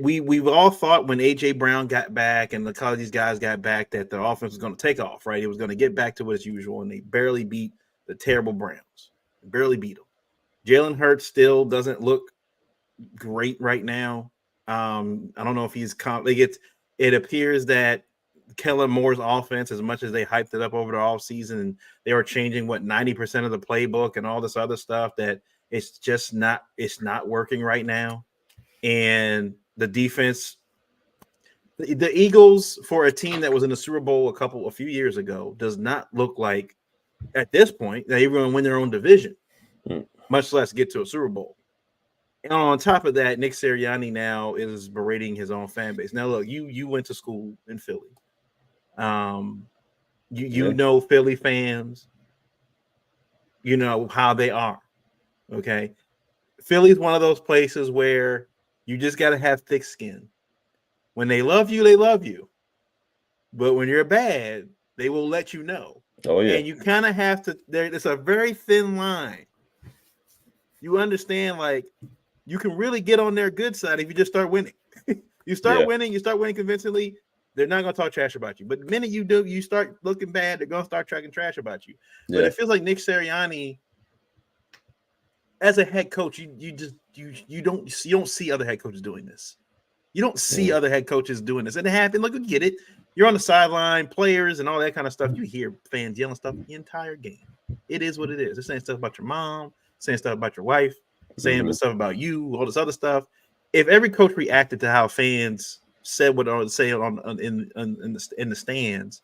We've all thought when AJ Brown got back and the these guys got back that the offense was going to take off, right? It was going to get back to what it's usual, and they barely beat the terrible Browns. Barely beat them. Jalen Hurts still doesn't look great right now. I don't know if he's it appears that Kellen Moore's offense, as much as they hyped it up over the offseason and they were changing 90% of the playbook and all this other stuff, that it's just not working right now. And the defense, the Eagles, for a team that was in the Super Bowl a few years ago, does not look like at this point that even going to win their own division, much less get to a Super Bowl. And on top of that, Nick Sirianni now is berating his own fan base. Now, look, you went to school in Philly. You know Philly fans. You know how they are. Okay. Philly's one of those places where you just got to have thick skin. When they love you, they love you. But when you're bad, they will let you know. Oh, yeah. And you kind of have to, it's a very thin line. You understand, like, you can really get on their good side if you just start winning. You start winning convincingly, They're not going to talk trash about you. But the minute you do, you start looking bad, they're going to start talking trash about you. Yeah. But it feels like Nick Sirianni, as a head coach, you don't see other head coaches doing this. You don't see other head coaches doing this. And it happened. Look, we get it. You're on the sideline, players and all that kind of stuff. You hear fans yelling stuff the entire game. It is what it is. They're saying stuff about your mom, saying stuff about your wife, saying stuff about you, all this other stuff. If every coach reacted to how fans said what they say in the stands,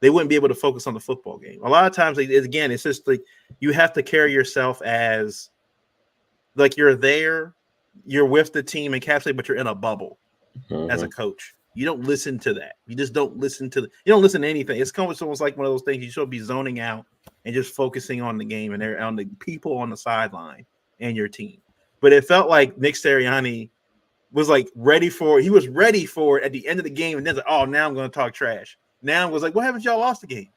they wouldn't be able to focus on the football game. A lot of times, again, it's just like you have to carry yourself as like you're there, you're with the team encapsulated, but you're in a bubble as a coach. You don't listen to that. You just don't listen to you don't listen to anything. It's almost like one of those things you should be zoning out and just focusing on the game and on the people on the sideline and your team. But it felt like Nick Sirianni was like ready for it at the end of the game, and then like, oh, now I'm going to talk trash. Now it was like, what haven't y'all lost the game?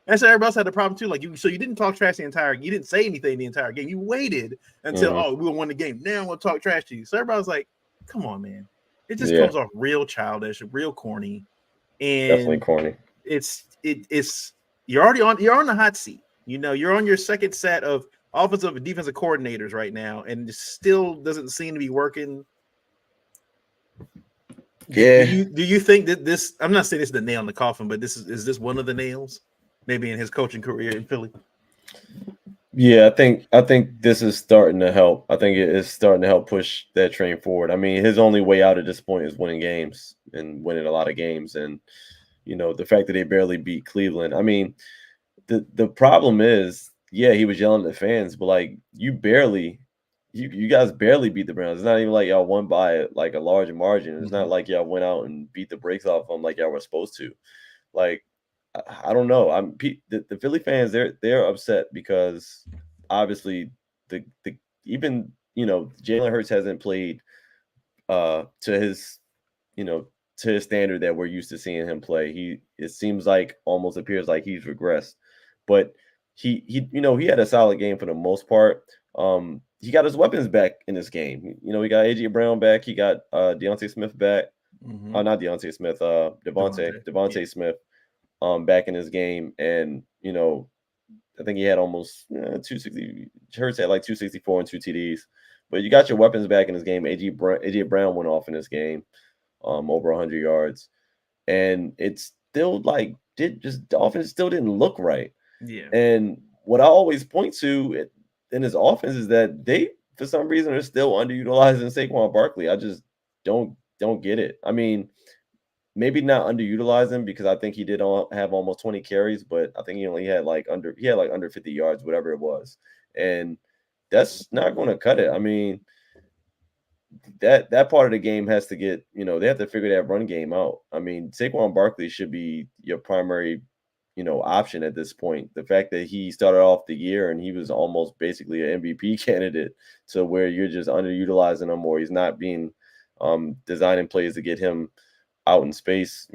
And so everybody else had the problem too. Like you didn't talk trash the entire. You didn't say anything the entire game. You waited until we won the game. Now I'm going to talk trash to you. So everybody was like, come on, man. It just comes off real childish, real corny, and definitely corny. It's you're on the hot seat. You know, you're on your second set of offensive and defensive coordinators right now, and it still doesn't seem to be working. Yeah. Do you think that this? I'm not saying this is the nail in the coffin, but is this one of the nails, maybe in his coaching career in Philly? Yeah, I think this is starting to help. I think it is starting to help push that train forward. I mean, his only way out at this point is winning games and winning a lot of games. And, you know, the fact that they barely beat Cleveland. I mean, the problem is, yeah, he was yelling at the fans, but like you guys barely beat the Browns. It's not even like y'all won by like a large margin. It's not like y'all went out and beat the brakes off them like y'all were supposed to. Like, I don't know. The Philly fans. They're upset because obviously the even Jalen Hurts hasn't played to his standard that we're used to seeing him play. It seems like almost appears like he's regressed, but he had a solid game for the most part. He got his weapons back in this game. He got AJ Brown back. He got Deontay Smith back. Not Deontay Smith. Devontae Smith. Back in his game, and I think he had almost 260. Hurts had like 264 and 2 TDs. But you got your weapons back in this game. AJ Brown went off in this game, over 100 yards, and it's still like the offense still didn't look right. Yeah. And what I always point to in his offense is that they, for some reason, are still underutilizing Saquon Barkley. I just don't get it. I mean, maybe not underutilize him because I think he did have almost 20 carries, but I think he only had under 50 yards, whatever it was. And that's not going to cut it. I mean, that part of the game has to get, they have to figure that run game out. I mean, Saquon Barkley should be your primary, option at this point. The fact that he started off the year and he was almost basically an MVP candidate to where you're just underutilizing him, or he's not being designing plays to get him out in space,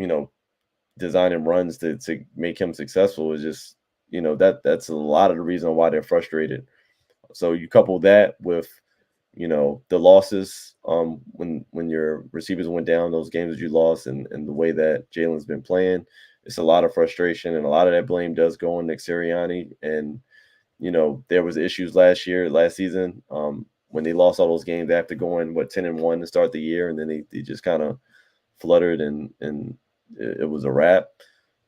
designing runs to make him successful is just, that's a lot of the reason why they're frustrated. So you couple that with, the losses, when your receivers went down, those games that you lost, and the way that Jalen's been playing, it's a lot of frustration, and a lot of that blame does go on Nick Sirianni. And, there was issues last season, when they lost all those games after going 10-1 to start the year, and then they just kind of fluttered and it was a wrap.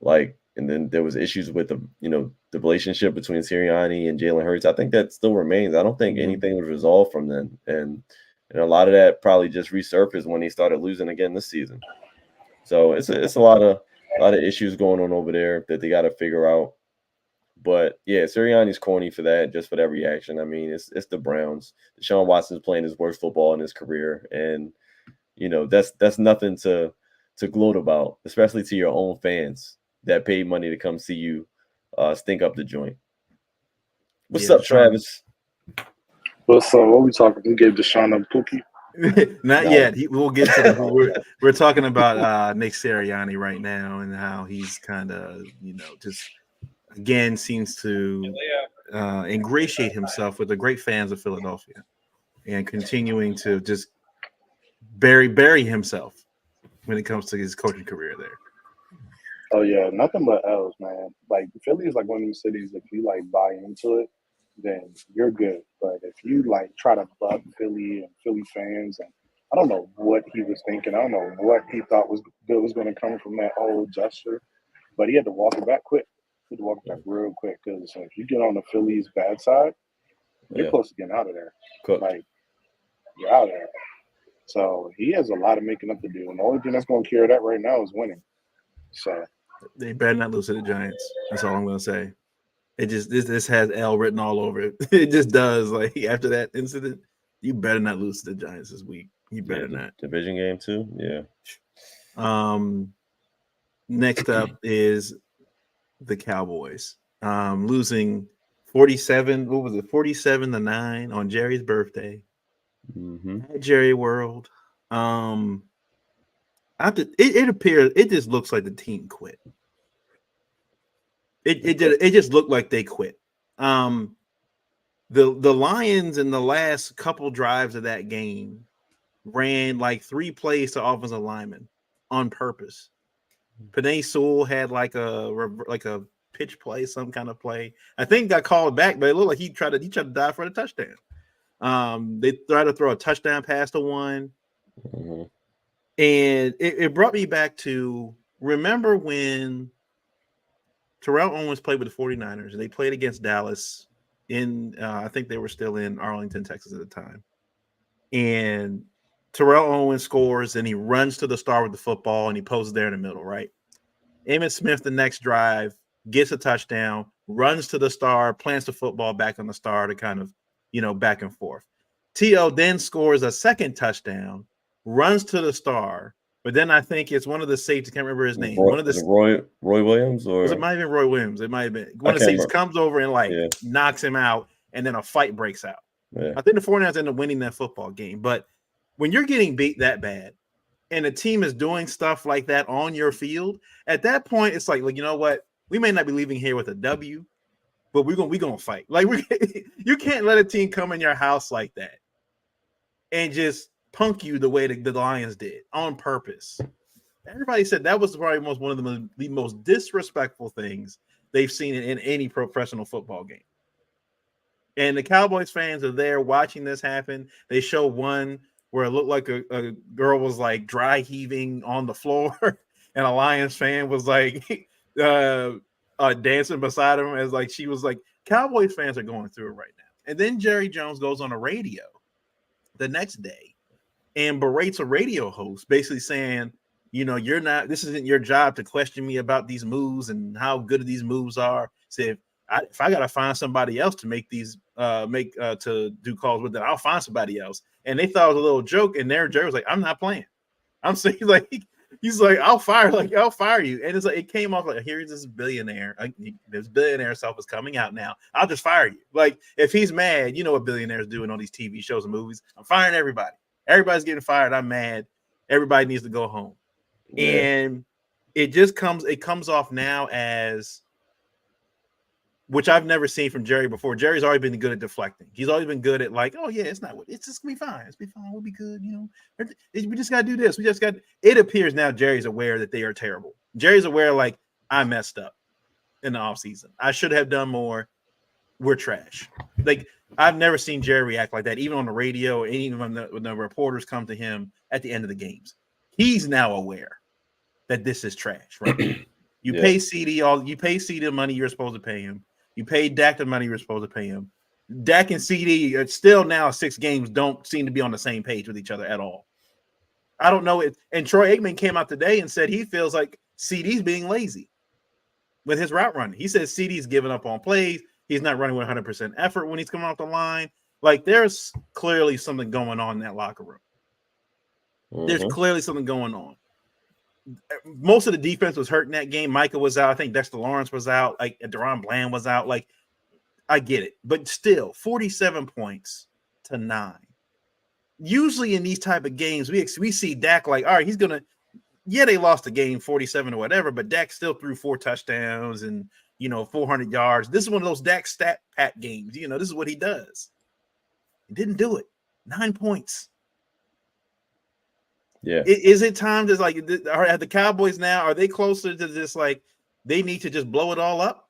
And then there was issues with the relationship between Sirianni and Jalen Hurts. I think that still remains. I don't think anything was resolved from then, and a lot of that probably just resurfaced when he started losing again this season. So it's a lot of issues going on over there that they got to figure out. But yeah, Sirianni's corny for that, just for that reaction. I mean, it's the Browns. Deshaun Watson's playing his worst football in his career, and that's nothing to gloat about, especially to your own fans that paid money to come see you stink up the joint. What's up, Travis? What's up? What we talking? We gave Deshaun a Pookie. Not yet. We'll get to that. We're talking about Nick Sirianni right now and how he's kind of just again seems to ingratiate himself with the great fans of Philadelphia and continuing to just bury himself when it comes to his coaching career there. Oh yeah, nothing but L's, man. Like Philly is like one of these cities. If you like buy into it, then you're good. But if you like try to buck Philly and Philly fans, and I don't know what he was thinking. I don't know what he thought was good was going to come from that whole gesture. But he had to walk it back quick. He had to walk it back real quick because if you get on the Phillies' bad side, you're Yeah, close to getting out of there. cooked. Like you're out of there. So he has a lot of making up to do, and the only thing that's going to cure that right now is winning. So They better not lose to the Giants. That's all I'm going to say. It just this has L written all over it. It just does. Like after that incident, you better not lose to the Giants this week. You better not. Division game too. Yeah. Next up is the Cowboys. Losing 47. What was it? 47-9 on Jerry's birthday. Mm-hmm. At Jerry World. It appears it just looks like the team quit. It just looked like they quit. The Lions in the last couple drives of that game ran like 3 plays to offensive linemen on purpose. Penei Sewell had like a pitch play, some kind of play. I think got called back, but it looked like he tried to dive for the touchdown. They tried to throw a touchdown pass to one. Mm-hmm. And it brought me back to remember when Terrell Owens played with the 49ers and they played against Dallas in I think they were still in Arlington, Texas at the time. And Terrell Owens scores and he runs to the star with the football and he poses there in the middle, right? Emmitt Smith, the next drive, gets a touchdown, runs to the star, plants the football back on the star to kind of, back and forth. T.O. then scores a second touchdown, runs to the star, but then I think it's one of the safeties, can't remember his name. Roy Williams, or it might have been Roy Williams. It might have been one of the safeties comes over and knocks him out, and then a fight breaks out. Yeah. I think the 49ers end up winning that football game. But when you're getting beat that bad, and the team is doing stuff like that on your field, at that point, it's like you know what? We may not be leaving here with a W, but we're gonna fight. Like you can't let a team come in your house like that and just punk you the way the Lions did on purpose. Everybody said that was probably one of the most disrespectful things they've seen in any professional football game. And the Cowboys fans are there watching this happen. They show one where it looked like a girl was like dry heaving on the floor, and a Lions fan was like dancing beside him as like she was like, Cowboys fans are going through it right now. And then Jerry Jones goes on the radio the next day and berates a radio host, basically saying, this isn't your job to question me about these moves and how good these moves are. Say if I gotta find somebody else to make these to do calls with it, I'll find somebody else. And they thought it was a little joke, and there Jerry was like, I'm not playing. I'm saying he's like, I'll fire you. And it's like it came off like, here's this billionaire. This billionaire self is coming out now. I'll just fire you. Like if he's mad, you know what billionaires do in all these TV shows and movies. I'm firing everybody. Everybody's getting fired. I'm mad. Everybody needs to go home. Yeah. And it comes off now as, which I've never seen from Jerry before. Jerry's always been good at deflecting. He's always been good at like, oh yeah, it's just gonna be fine. It's be fine. We'll be good. We just gotta do this. It appears now Jerry's aware that they are terrible. Jerry's aware like I messed up in the offseason. I should have done more. We're trash. Like I've never seen Jerry react like that, even on the radio, and even when the reporters come to him at the end of the games. He's now aware that this is trash, right? You pay CD the money you're supposed to pay him. You paid Dak the money you're supposed to pay him. Dak and CD are still now 6 games don't seem to be on the same page with each other at all. I don't know it. And Troy Aikman came out today and said he feels like CD's being lazy with his route running. He says CD's giving up on plays. He's not running with 100% effort when he's coming off the line. Like there's clearly something going on in that locker room. Mm-hmm. There's clearly something going on. Most of the defense was hurt in that game. Micah was out. I think Dexter Lawrence was out. Like Deron Bland was out. Like I get it, but still 47 points to 9. Usually in these type of games, we see Dak like, all right, he's gonna. Yeah, they lost the game 47 or whatever, but Dak still threw 4 touchdowns and 400 yards. This is one of those Dak stat pat games. This is what he does. He didn't do it. 9 points. Yeah. Is it time to like are the Cowboys now? Are they closer to just like they need to just blow it all up,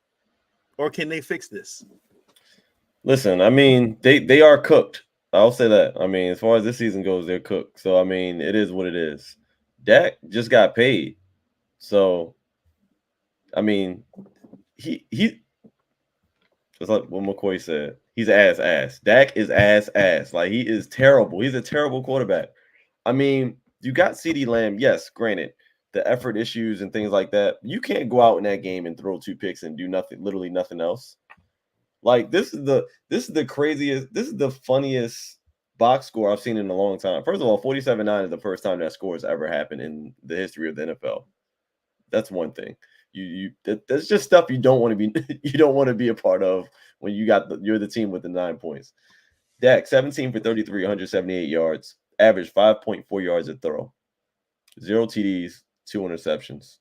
or can they fix this? Listen, I mean, they are cooked. I'll say that. I mean, as far as this season goes, they're cooked. So I mean, it is what it is. Dak just got paid. So I mean, he just like what McCoy said. He's ass. Dak is ass. Like he is terrible. He's a terrible quarterback. I mean, you got CeeDee Lamb. Yes, granted, the effort issues and things like that. You can't go out in that game and throw 2 picks and do nothing, literally nothing else. Like this is the craziest, this is the funniest box score I've seen in a long time. First of all, 47-9 is the first time that score has ever happened in the history of the NFL. That's one thing. That's just stuff you don't want to be you don't want to be a part of when you're the team with the 9 points. Dak 17 for 33, 178 yards, average 5.4 yards a throw, 0 TDs, 2 interceptions.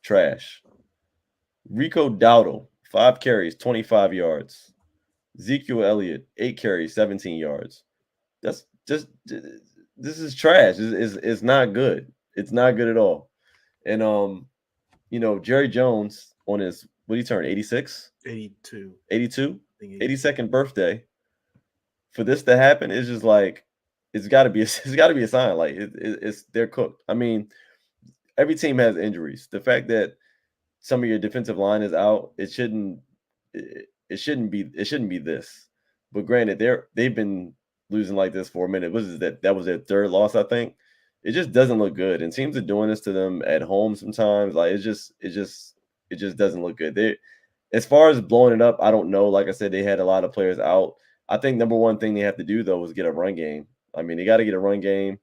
Trash. Rico Dowdle 5 carries, 25 yards. Ezekiel Elliott 8 carries, 17 yards. That's just this is trash. It's not good. It's not good at all. And Jerry Jones on his, what did he turn, 86? 82. 82? 82nd birthday. For this to happen, it's just like it's got to be a sign. Like it's they're cooked. I mean, every team has injuries. The fact that some of your defensive line is out, it shouldn't be this. But granted, they've been losing like this for a minute. That was their third loss, I think. It just doesn't look good. And teams are doing this to them at home sometimes. Like it just doesn't look good. As far as blowing it up, I don't know. Like I said, they had a lot of players out. I think number one thing they have to do though is get a run game. I mean, they got to get a run game,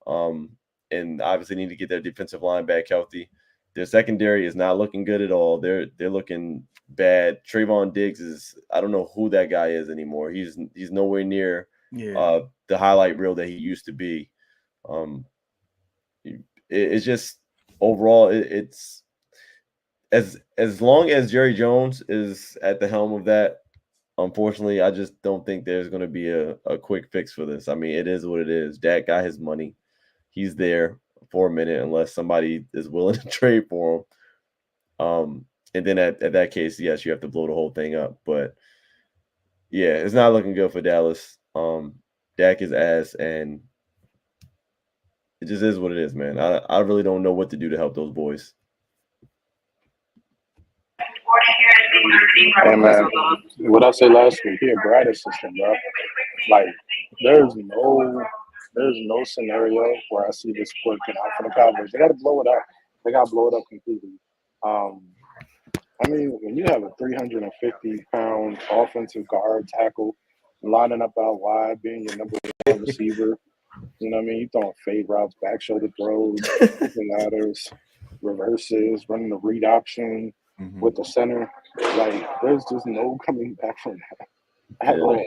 and obviously need to get their defensive line back healthy. Their secondary is not looking good at all. They're looking bad. Trayvon Diggs is, I don't know who that guy is anymore. He's nowhere near the highlight reel that he used to be. It's just overall it's as long as Jerry Jones is at the helm of that, unfortunately, I just don't think there's going to be a quick fix for this. I mean, it is what it is. Dak got his money. He's there for a minute unless somebody is willing to trade for him. And then at that case, yes, you have to blow the whole thing up. But yeah, it's not looking good for Dallas. Dak is ass, and it just is what it is, man. I really don't know what to do to help those boys. Hey man, what I said last week, he a grad assistant, bro. Like, there's no scenario where I see this working out for the Cowboys. They got to blow it up. They got to blow it up completely. I mean, when you have a 350-pound offensive guard tackle lining up out wide, being your number one receiver, you know what I mean? You throwing fade routes, back shoulder throws, ladders, reverses, running the read option with the center. Like, there's just no coming back from that at all.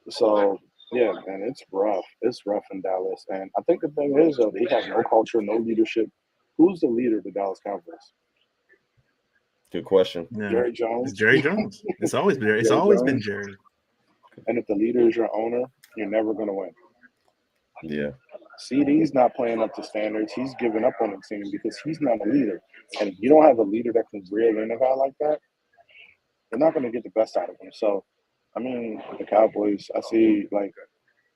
So, yeah, man, it's rough. It's rough in Dallas. And I think the thing is, though, they have no culture, no leadership. Who's the leader of the Dallas Cowboys? Good question. Yeah. Jerry Jones. It's Jerry Jones. It's always been Jerry. It's always been Jerry. And if the leader is your owner, you're never going to win. Yeah. CD's not playing up to standards. He's giving up on the team because he's not a leader. And if you don't have a leader that can reel in a guy like that, you're not going to get the best out of him. So, I mean, the Cowboys, I see, like,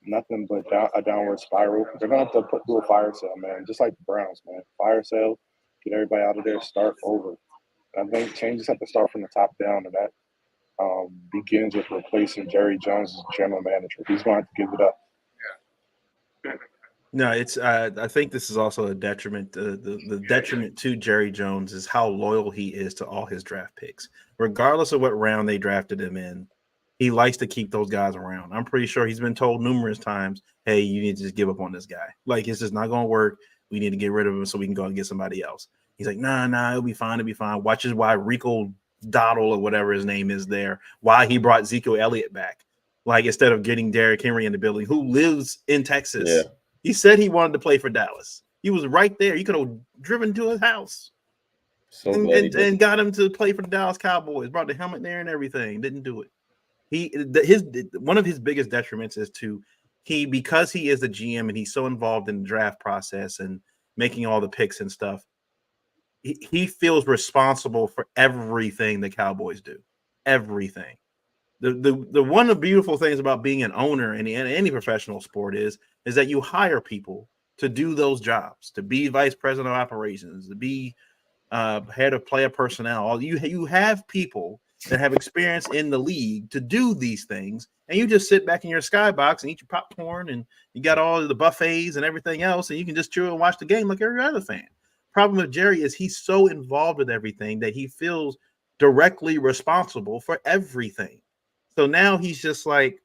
nothing but a downward spiral. They're going to have to do a fire sale, man, just like the Browns, man. Fire sale, get everybody out of there, start over. And I think changes have to start from the top down, and that begins with replacing Jerry Jones as general manager. He's going to have to give it up. No, it's. I think this is also a detriment. The detriment to Jerry Jones is how loyal he is to all his draft picks, regardless of what round they drafted him in. He likes to keep those guys around. I'm pretty sure he's been told numerous times, "Hey, you need to just give up on this guy. Like it's just not going to work. We need to get rid of him so we can go and get somebody else." He's like, "Nah, it'll be fine. It'll be fine." Watches why Rico Dowdle or whatever his name is there. Why he brought Ezekiel Elliott back, like instead of getting Derrick Henry in the building, who lives in Texas. Yeah. He said he wanted to play for Dallas. He was right there. You could have driven to his house and got him to play for the Dallas Cowboys. Brought the helmet there and everything. Didn't do it. One of his biggest detriments is to because he is the GM and he's so involved in the draft process and making all the picks and stuff, he feels responsible for everything the Cowboys do. Everything. The one of the beautiful things about being an owner in any professional sport is that you hire people to do those jobs, to be vice president of operations, to be head of player personnel. You have people that have experience in the league to do these things, and you just sit back in your skybox and eat your popcorn, and you got all of the buffets and everything else, and you can just chill and watch the game like every other fan. Problem with Jerry is he's so involved with everything that he feels directly responsible for everything. So now he's just like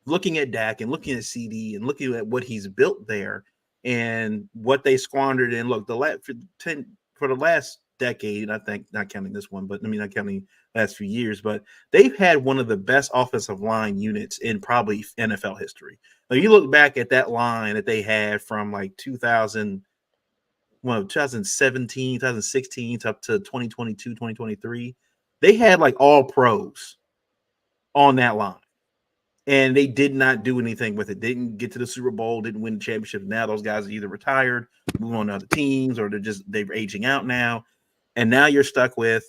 looking at Dak and looking at CD and looking at what he's built there and what they squandered. And look, for the last decade, I think, not counting this one, but I mean, not counting last few years, but they've had one of the best offensive line units in probably NFL history. Now, you look back at that line that they had from like 2017, 2016 up to 2022, 2023. They had like all pros on that line. And they did not do anything with it. Didn't get to the Super Bowl, didn't win the championship. Now those guys are either retired, moving on to other teams, or they're aging out now. And now you're stuck with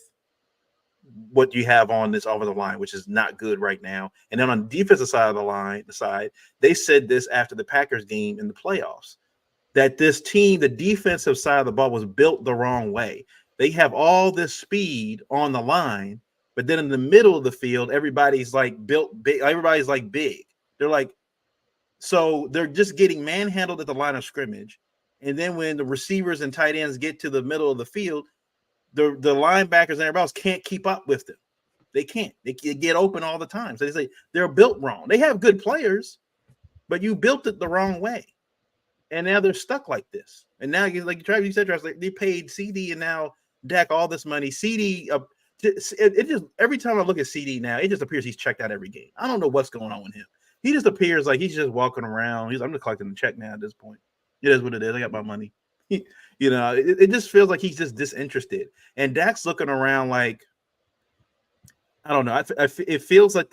what you have on this offensive line, which is not good right now. And then on the defensive side of the side, they said this after the Packers game in the playoffs, that this team, the defensive side of the ball, was built the wrong way. They have all this speed on the line, but then in the middle of the field, everybody's like built big. Everybody's like big. They're like, so they're just getting manhandled at the line of scrimmage. And then when the receivers and tight ends get to the middle of the field, the linebackers and everybody else can't keep up with them. They can't. They get open all the time. So they say they're built wrong. They have good players, but you built it the wrong way. And now they're stuck like this. And now, like you said, they paid CD and now Dak all this money. CD, it just, every time I look at CD now, it just appears he's checked out every game. I don't know what's going on with him. He just appears like he's just walking around. I'm just collecting the check now at this point. It is what it is. I got my money. It just feels like he's just disinterested. And Dak's looking around like, I don't know. It feels like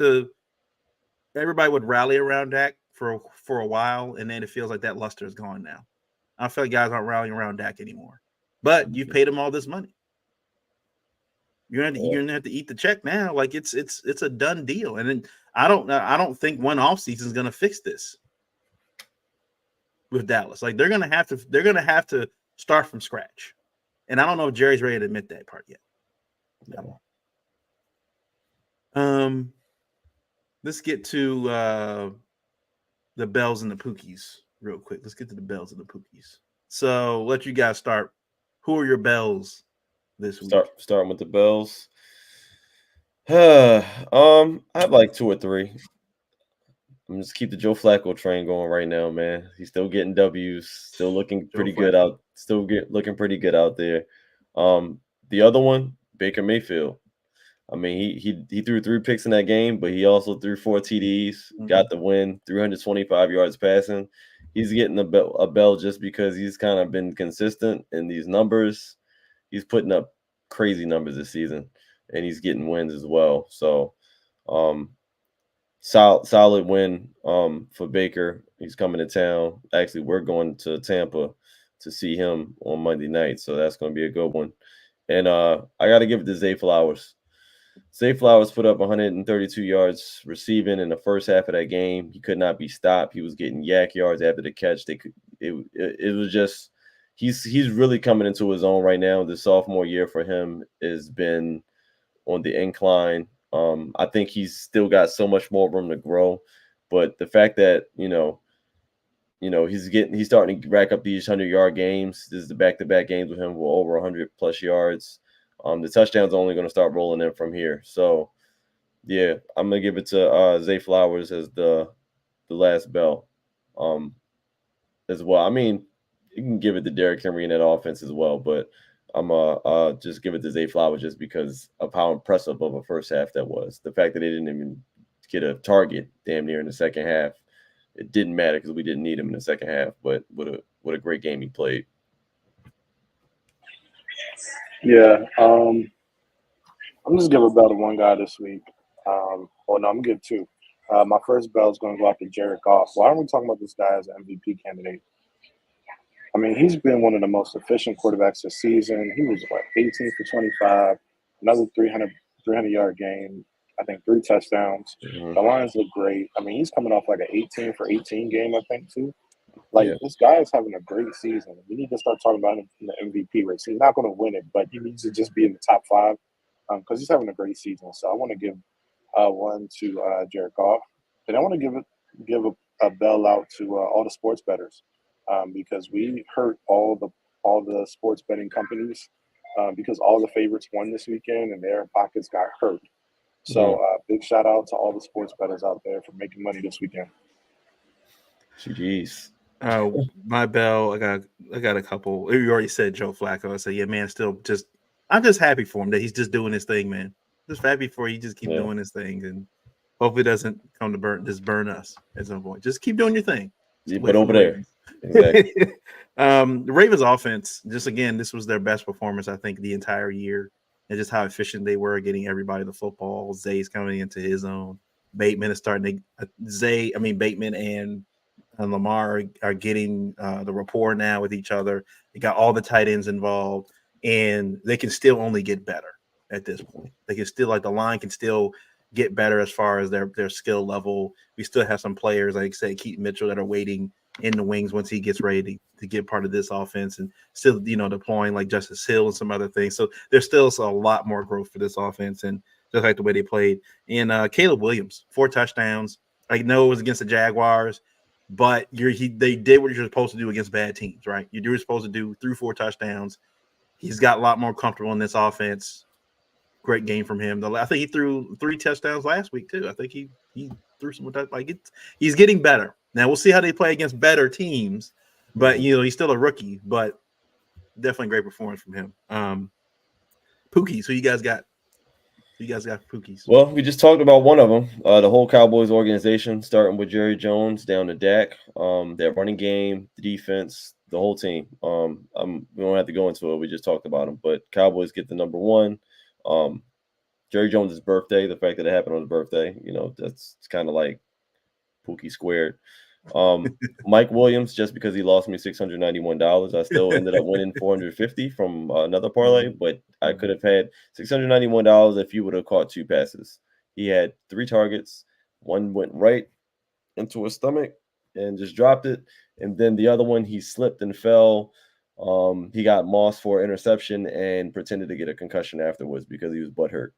everybody would rally around Dak for a while, and then it feels like that luster is gone now. I feel like guys aren't rallying around Dak anymore. But you've paid him all this money. You're gonna have to eat the check now. Like it's a done deal. And then I don't think one offseason is gonna fix this with Dallas. Like they're gonna have to start from scratch. And I don't know if Jerry's ready to admit that part yet. No. Let's get to the Bells and the Pookeys real quick. Let's get to the Bells and the Pookeys. So let you guys start. Who are your Bells this week? Starting with the Bells. I have like 2 or 3. I'm just keep the Joe Flacco train going right now, man. He's still getting W's, still looking pretty good out. Looking pretty good out there. The other one, Baker Mayfield. I mean, he threw 3 picks in that game, but he also threw 4 TDs, got the win, 325 yards passing. He's getting a bell just because he's kind of been consistent in these numbers. He's putting up crazy numbers this season, and he's getting wins as well. So, solid win for Baker. He's coming to town. Actually, we're going to Tampa to see him on Monday night, so that's going to be a good one. And I got to give it to Zay Flowers. Zay Flowers put up 132 yards receiving in the first half of that game. He could not be stopped. He was getting yak yards after the catch. It was just he's really coming into his own right now. The sophomore year for him has been on the incline. I think he's still got so much more room to grow, but the fact that he's starting to rack up these 100-yard games. This is the back-to-back games with him with over 100 plus yards. The touchdowns are only going to start rolling in from here. So, yeah, I'm going to give it to Zay Flowers as the last bell as well. I mean, you can give it to Derrick Henry in that offense as well, but I'm just give it to Zay Flowers just because of how impressive of a first half that was. The fact that they didn't even get a target damn near in the second half, it didn't matter because we didn't need him in the second half. But what a great game he played. Yeah, I'm just giving a bell to one guy this week. I'm gonna give 2. My first bell is going to go out to Jared Goff. Why aren't we talking about this guy as an MVP candidate? I mean, he's been one of the most efficient quarterbacks this season. He was, 18 for 25, another 300-yard game, I think 3 touchdowns. Mhm. The Lions look great. I mean, he's coming off like an 18 for 18 game, I think, too. Yeah. This guy is having a great season. We need to start talking about him in the MVP race. He's not going to win it, but he needs to just be in the top 5 because he's having a great season. So I want to give one to Jared Goff, and I want to give a bell out to all the sports bettors because we hurt all the sports betting companies because all the favorites won this weekend and their pockets got hurt. So big shout out to all the sports bettors out there for making money this weekend. Jeez. My bell, I got a couple. You already said Joe Flacco. I said, yeah, man, I'm just happy for him that he's just doing his thing, man. Just happy for he just keep doing his thing and hopefully it doesn't come to burn us at some point. Just keep doing your thing. But over there. Exactly. The Ravens offense, just again, this was their best performance, I think, the entire year. And just how efficient they were getting everybody the football. Zay's coming into his own. Bateman is starting to Bateman and Lamar are getting the rapport now with each other. They got all the tight ends involved, and they can still only get better at this point. They can still the line can still get better as far as their skill level. We still have some players, like say Keaton Mitchell, that are waiting in the wings once he gets ready to get part of this offense, and still deploying like Justice Hill and some other things. So there's still a lot more growth for this offense, and just like the way they played. And Caleb Williams, 4 touchdowns. I know it was against the Jaguars, but they did what you're supposed to do against bad teams, right? You're supposed to do 4 touchdowns. He's got a lot more comfortable in this offense. Great game from him. I think he threw 3 touchdowns last week too. I think he threw some he's getting better. Now we'll see how they play against better teams, but he's still a rookie. But definitely great performance from him. Pookeys, who you guys got? Pookeys. Well, we just talked about one of them. The whole Cowboys organization, starting with Jerry Jones down to Dak. That running game, the defense, the whole team. We don't have to go into it. We just talked about them. But Cowboys get the number 1. Jerry Jones' birthday, the fact that it happened on his birthday, that's kind of like Pookie squared. Mike Williams, just because he lost me $691, I still ended up winning $450 from another parlay, but I could have had $691 if you would have caught 2 passes. He had 3 targets. One went right into his stomach and just dropped it, and then the other one he slipped and fell. He got mossed for interception and pretended to get a concussion afterwards because he was butthurt.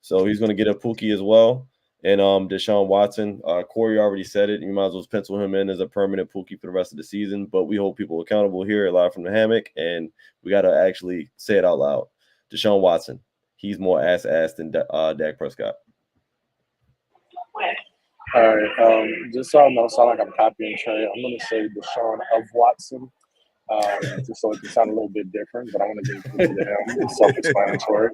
So he's going to get a Pookie as well. And Deshaun Watson, Corey already said it. You might as well pencil him in as a permanent Pookie for the rest of the season. But we hold people accountable here live from the hammock, and we got to actually say it out loud. Deshaun Watson, he's more ass than Dak Prescott. All right, just so I don't sound like I'm copying Trey, I'm going to say Deshaun of Watson, just so it can sound a little bit different, but I want to give it to him. It's self-explanatory.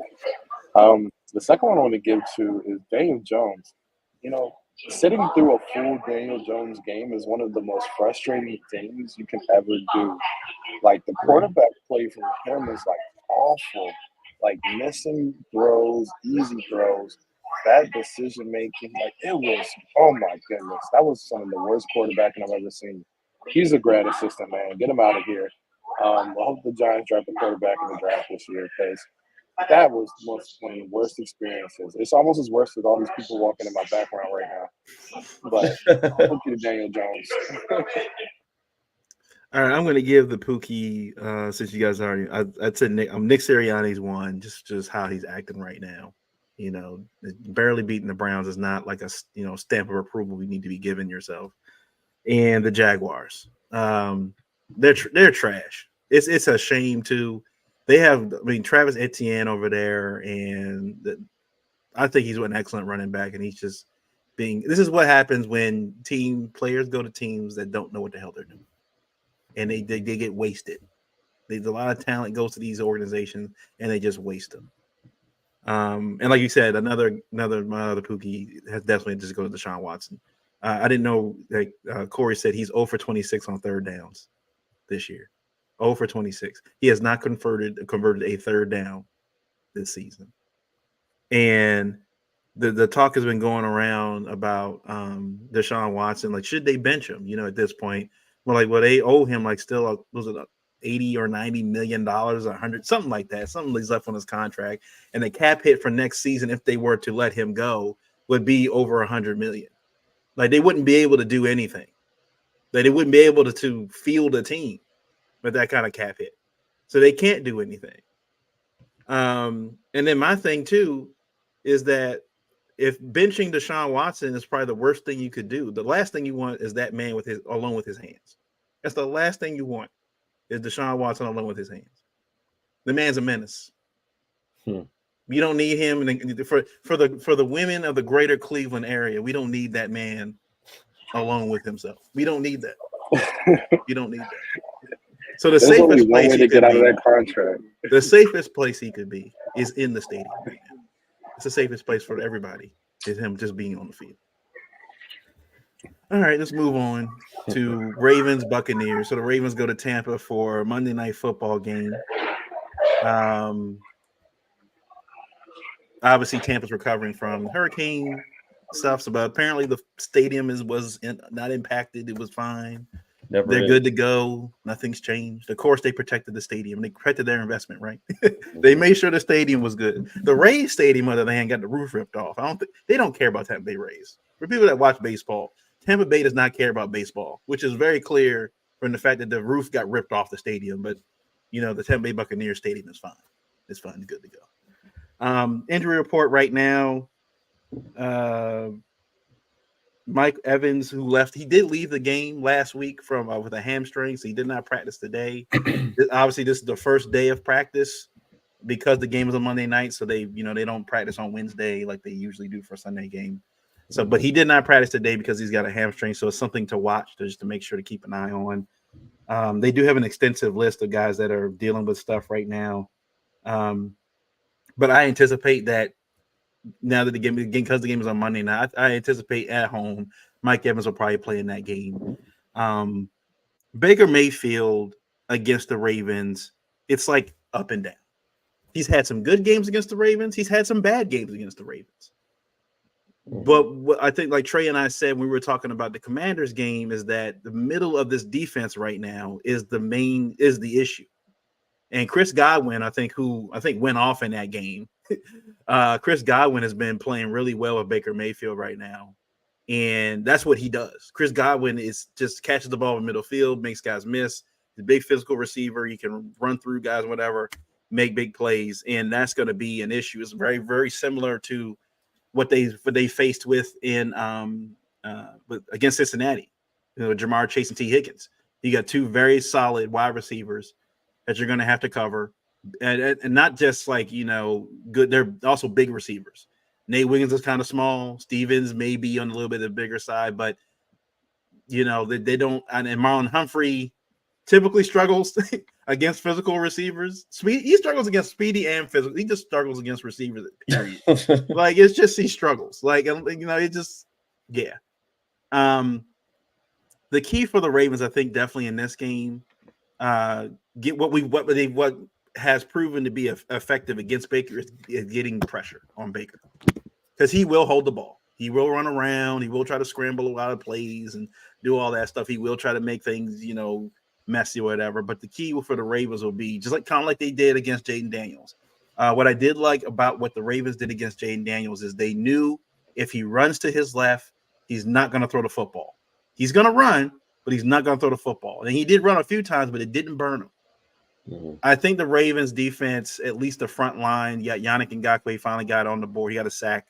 The second one I want to give to is Daniel Jones. Sitting through a full Daniel Jones game is one of the most frustrating things you can ever do. The quarterback play from him is awful. Missing throws, easy throws, bad decision making. It was, oh my goodness, that was some of the worst quarterbacking I've ever seen. He's a grad assistant, man. Get him out of here. I hope the Giants draft a quarterback in the draft this year because that was one of the worst experiences. It's almost as worse as all these people walking in my background right now. But thank you to Daniel Jones. All right, I'm going to give the Pookie since you guys already. I'd say Nick Sirianni's one. Just how he's acting right now. Barely beating the Browns is not like a stamp of approval you need to be giving yourself. And the Jaguars, they're trash. It's a shame too. They have, Travis Etienne over there, and I think he's an excellent running back, and he's just this is what happens when team players go to teams that don't know what the hell they're doing, and they get wasted. There's a lot of talent goes to these organizations, and they just waste them. And like you said, my other Pookie has definitely just go to Deshaun Watson. I didn't know, Corey said he's 0 for 26 on third downs this year. 0 for 26. He has not converted a third down this season. And the talk has been going around about Deshaun Watson. Like, should they bench him? At this point, well, they owe him like still was it 80 or 90 million dollars, 100, something like that. Something he's left on his contract, and the cap hit for next season, if they were to let him go, would be over 100 million. Like, they wouldn't be able to do anything. Like, they wouldn't be able to field a team with that kind of cap hit, so they can't do anything. And then my thing too is that if benching Deshaun Watson is probably the worst thing you could do, the last thing you want is that man alone with his hands. That's the last thing you want is Deshaun Watson alone with his hands. The man's a menace. You don't need him, and for the women of the greater Cleveland area, we don't need that man alone with himself. We don't need that. You don't need that. So the There's only safest one place way he to get could out of be, that contract. the safest place he could be is in the stadium right now. It's the safest place for everybody is him just being on the field. All right, let's move on to Ravens Buccaneers. So the Ravens go to Tampa for a Monday Night Football game. Obviously, Tampa's recovering from hurricane stuff, but apparently the stadium was not impacted. It was fine. They're good to go. Nothing's changed. Of course, they protected the stadium. They protected their investment, right? They made sure the stadium was good. The Rays stadium, on the other hand, got the roof ripped off. They don't care about Tampa Bay Rays. For people that watch baseball, Tampa Bay does not care about baseball, which is very clear from the fact that the roof got ripped off the stadium. But the Tampa Bay Buccaneers stadium is fine. It's fine. It's good to go. Injury report right now. Mike Evans, who left, he did leave the game last week from with a hamstring, so he did not practice today. Obviously, this is the first day of practice because the game is on Monday night, so they don't practice on Wednesday like they usually do for a Sunday game. So, but he did not practice today because he's got a hamstring, so it's something to watch just to make sure to keep an eye on. They do have an extensive list of guys that are dealing with stuff right now, but I anticipate that. Now that the game, because the game is on Monday night, I anticipate at home Mike Evans will probably play in that game. Baker Mayfield against the Ravens, it's like up and down. He's had some good games against the Ravens. He's had some bad games against the Ravens. But what I think, like Trey and I said when we were talking about the Commanders game, is that the middle of this defense right now is the issue. And Chris Godwin, I think went off in that game. Chris Godwin has been playing really well with Baker Mayfield right now, and that's what he does. Chris Godwin is just catches the ball in middle field, makes guys miss. He's a big physical receiver. He can run through guys, whatever, make big plays, and that's going to be an issue. It's very, very similar to what they faced with against Cincinnati. Jamar Chase and T. Higgins. You got two very solid wide receivers that you're going to have to cover. And not just like, good. They're also big receivers. Nate Wiggins is kind of small. Stevens may be on a little bit of the bigger side, but they don't. And Marlon Humphrey typically struggles against physical receivers. He struggles against speedy and physical. He just struggles against receivers. Period. Like, it's just he struggles. Like, it just yeah. The key for the Ravens, I think, definitely in this game, get what has proven to be effective against Baker is getting pressure on Baker, because he will hold the ball. He will run around. He will try to scramble a lot of plays and do all that stuff. He will try to make things, messy or whatever. But the key for the Ravens will be just kind of like they did against Jaden Daniels. What I did like about what the Ravens did against Jaden Daniels is they knew if he runs to his left, he's not going to throw the football. He's going to run, but he's not going to throw the football. And he did run a few times, but it didn't burn him. I think the Ravens defense, at least the front line, Yannick Ngakoue finally got on the board. He got a sack.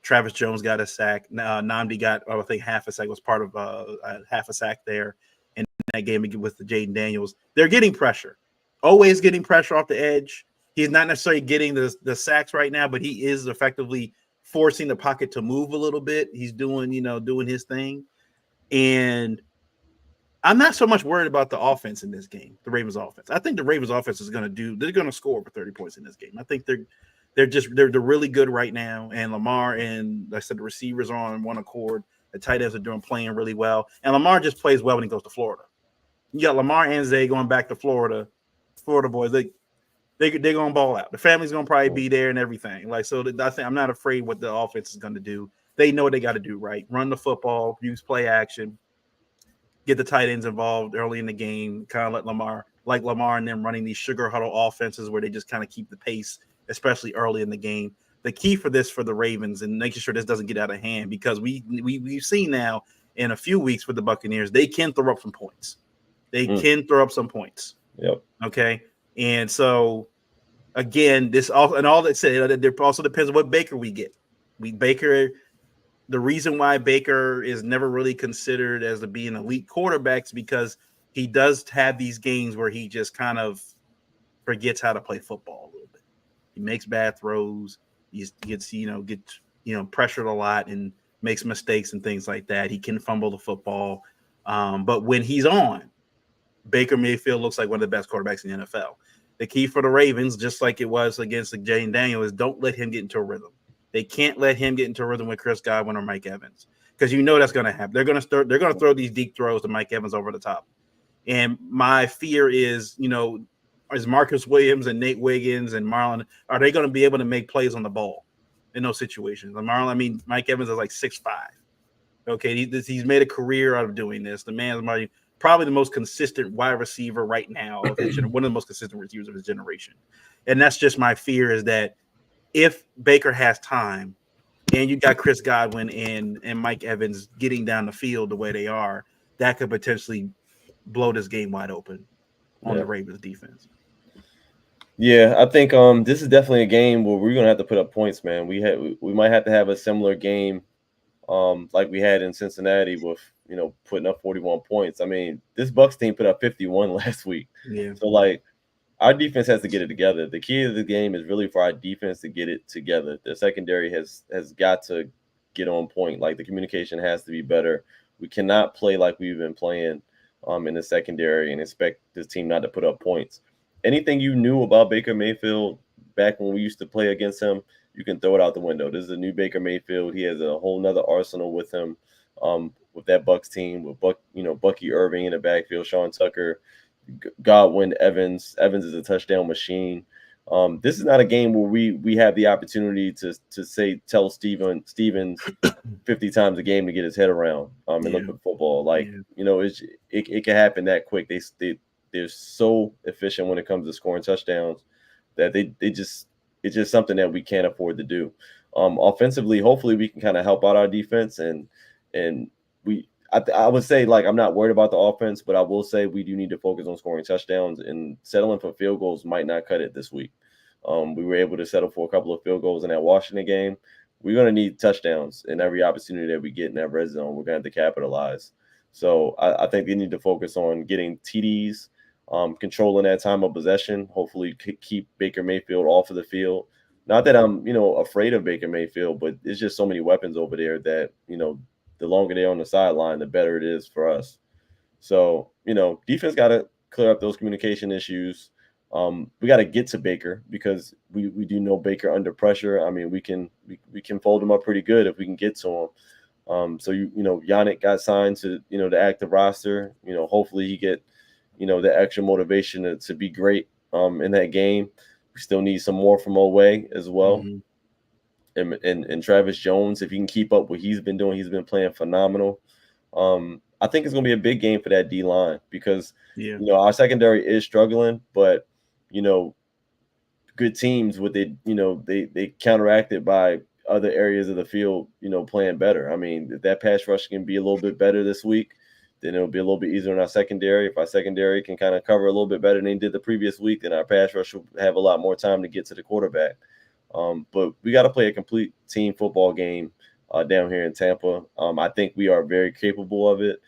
Travis Jones got a sack. Namdi got, I think, half a sack. Was part of half a sack there in that game with the Jaden Daniels. They're getting pressure. Always getting pressure off the edge. He's not necessarily getting the sacks right now, but he is effectively forcing the pocket to move a little bit. He's doing his thing. And I'm not so much worried about the offense in this game, the Ravens offense. I think the Ravens offense they're going to score over 30 points in this game. I think they're really good right now. And Lamar and, like I said, the receivers are on one accord. The tight ends are playing really well. And Lamar just plays well when he goes to Florida. You got Lamar and Zay going back to Florida. Florida boys, they're they're gonna ball out. The family's gonna probably be there and everything. Like so, I think I'm not afraid what the offense is gonna do. They know what they got to do. Right, run the football, use play action, get the tight ends involved early in the game. Kind of let Lamar and them running these sugar huddle offenses where they just kind of keep the pace, especially early in the game. The key for this for the Ravens and making sure this doesn't get out of hand because we've seen now in a few weeks with the Buccaneers they can throw up some points. They can throw up some points. Yep. Okay, and so again, this all that said, it also depends on what Baker we get. Baker. The reason why Baker is never really considered as being elite quarterback is because he does have these games where he just kind of forgets how to play football a little bit. He makes bad throws. He gets pressured a lot and makes mistakes and things like that. He can fumble the football. But when he's on, Baker Mayfield looks like one of the best quarterbacks in the NFL. The key for the Ravens, just like it was against Jay and Daniel, is don't let him get into a rhythm. They can't let him get into a rhythm with Chris Godwin or Mike Evans because that's going to happen. They're going to throw these deep throws to Mike Evans over the top. And my fear is, is Marcus Williams and Nate Wiggins and Marlon, are they going to be able to make plays on the ball in those situations? Mike Evans is like 6'5". Okay, he's made a career out of doing this. The man's probably the most consistent wide receiver right now, one of the most consistent receivers of his generation. And that's just my fear is that if Baker has time and you got Chris Godwin and Mike Evans getting down the field the way they are, that could potentially blow this game wide open on the Ravens defense. Yeah, I think this is definitely a game where we're gonna have to put up points, man. We might have to have a similar game like we had in Cincinnati with putting up 41 points. I mean, this Bucs team put up 51 last week. Yeah. So like our defense has to get it together. The key of the game is really for our defense to get it together. The secondary has got to get on point. Like the communication has to be better. We cannot play like we've been playing in the secondary and expect this team not to put up points. Anything you knew about Baker Mayfield back when we used to play against him, you can throw it out the window. This is a new Baker Mayfield. He has a whole nother arsenal with him, with that Bucs team, with Bucky Irving in the backfield, Sean Tucker, Godwin, Evans. Evans is a touchdown machine. This is not a game where we have the opportunity to tell Stevens 50 times a game to get his head around and look at football. Like it can happen that quick. They're so efficient when it comes to scoring touchdowns that it's just something that we can't afford to do. Offensively, hopefully we can kind of help out our defense and I would say, like, I'm not worried about the offense, but I will say we do need to focus on scoring touchdowns, and settling for field goals might not cut it this week. We were able to settle for a couple of field goals in that Washington game. We're going to need touchdowns in every opportunity that we get in that red zone. We're going to have to capitalize. So I think they need to focus on getting TDs, controlling that time of possession, hopefully keep Baker Mayfield off of the field. Not that I'm, afraid of Baker Mayfield, but there's just so many weapons over there that, the longer they're on the sideline, the better it is for us. So, defense got to clear up those communication issues. We got to get to Baker because we do know Baker under pressure. I mean, we can fold him up pretty good if we can get to him. So Yannick got signed to the active roster. Hopefully he get the extra motivation to be great in that game. We still need some more from Oweh as well. Mm-hmm. And Travis Jones, if he can keep up what he's been doing, he's been playing phenomenal. I think it's going to be a big game for that D line because our secondary is struggling, but good teams they counteract it by other areas of the field playing better. I mean, if that pass rush can be a little bit better this week, then it'll be a little bit easier in our secondary. If our secondary can kind of cover a little bit better than they did the previous week, then our pass rush will have a lot more time to get to the quarterback. But we got to play a complete team football game down here in Tampa. I think we are very capable of it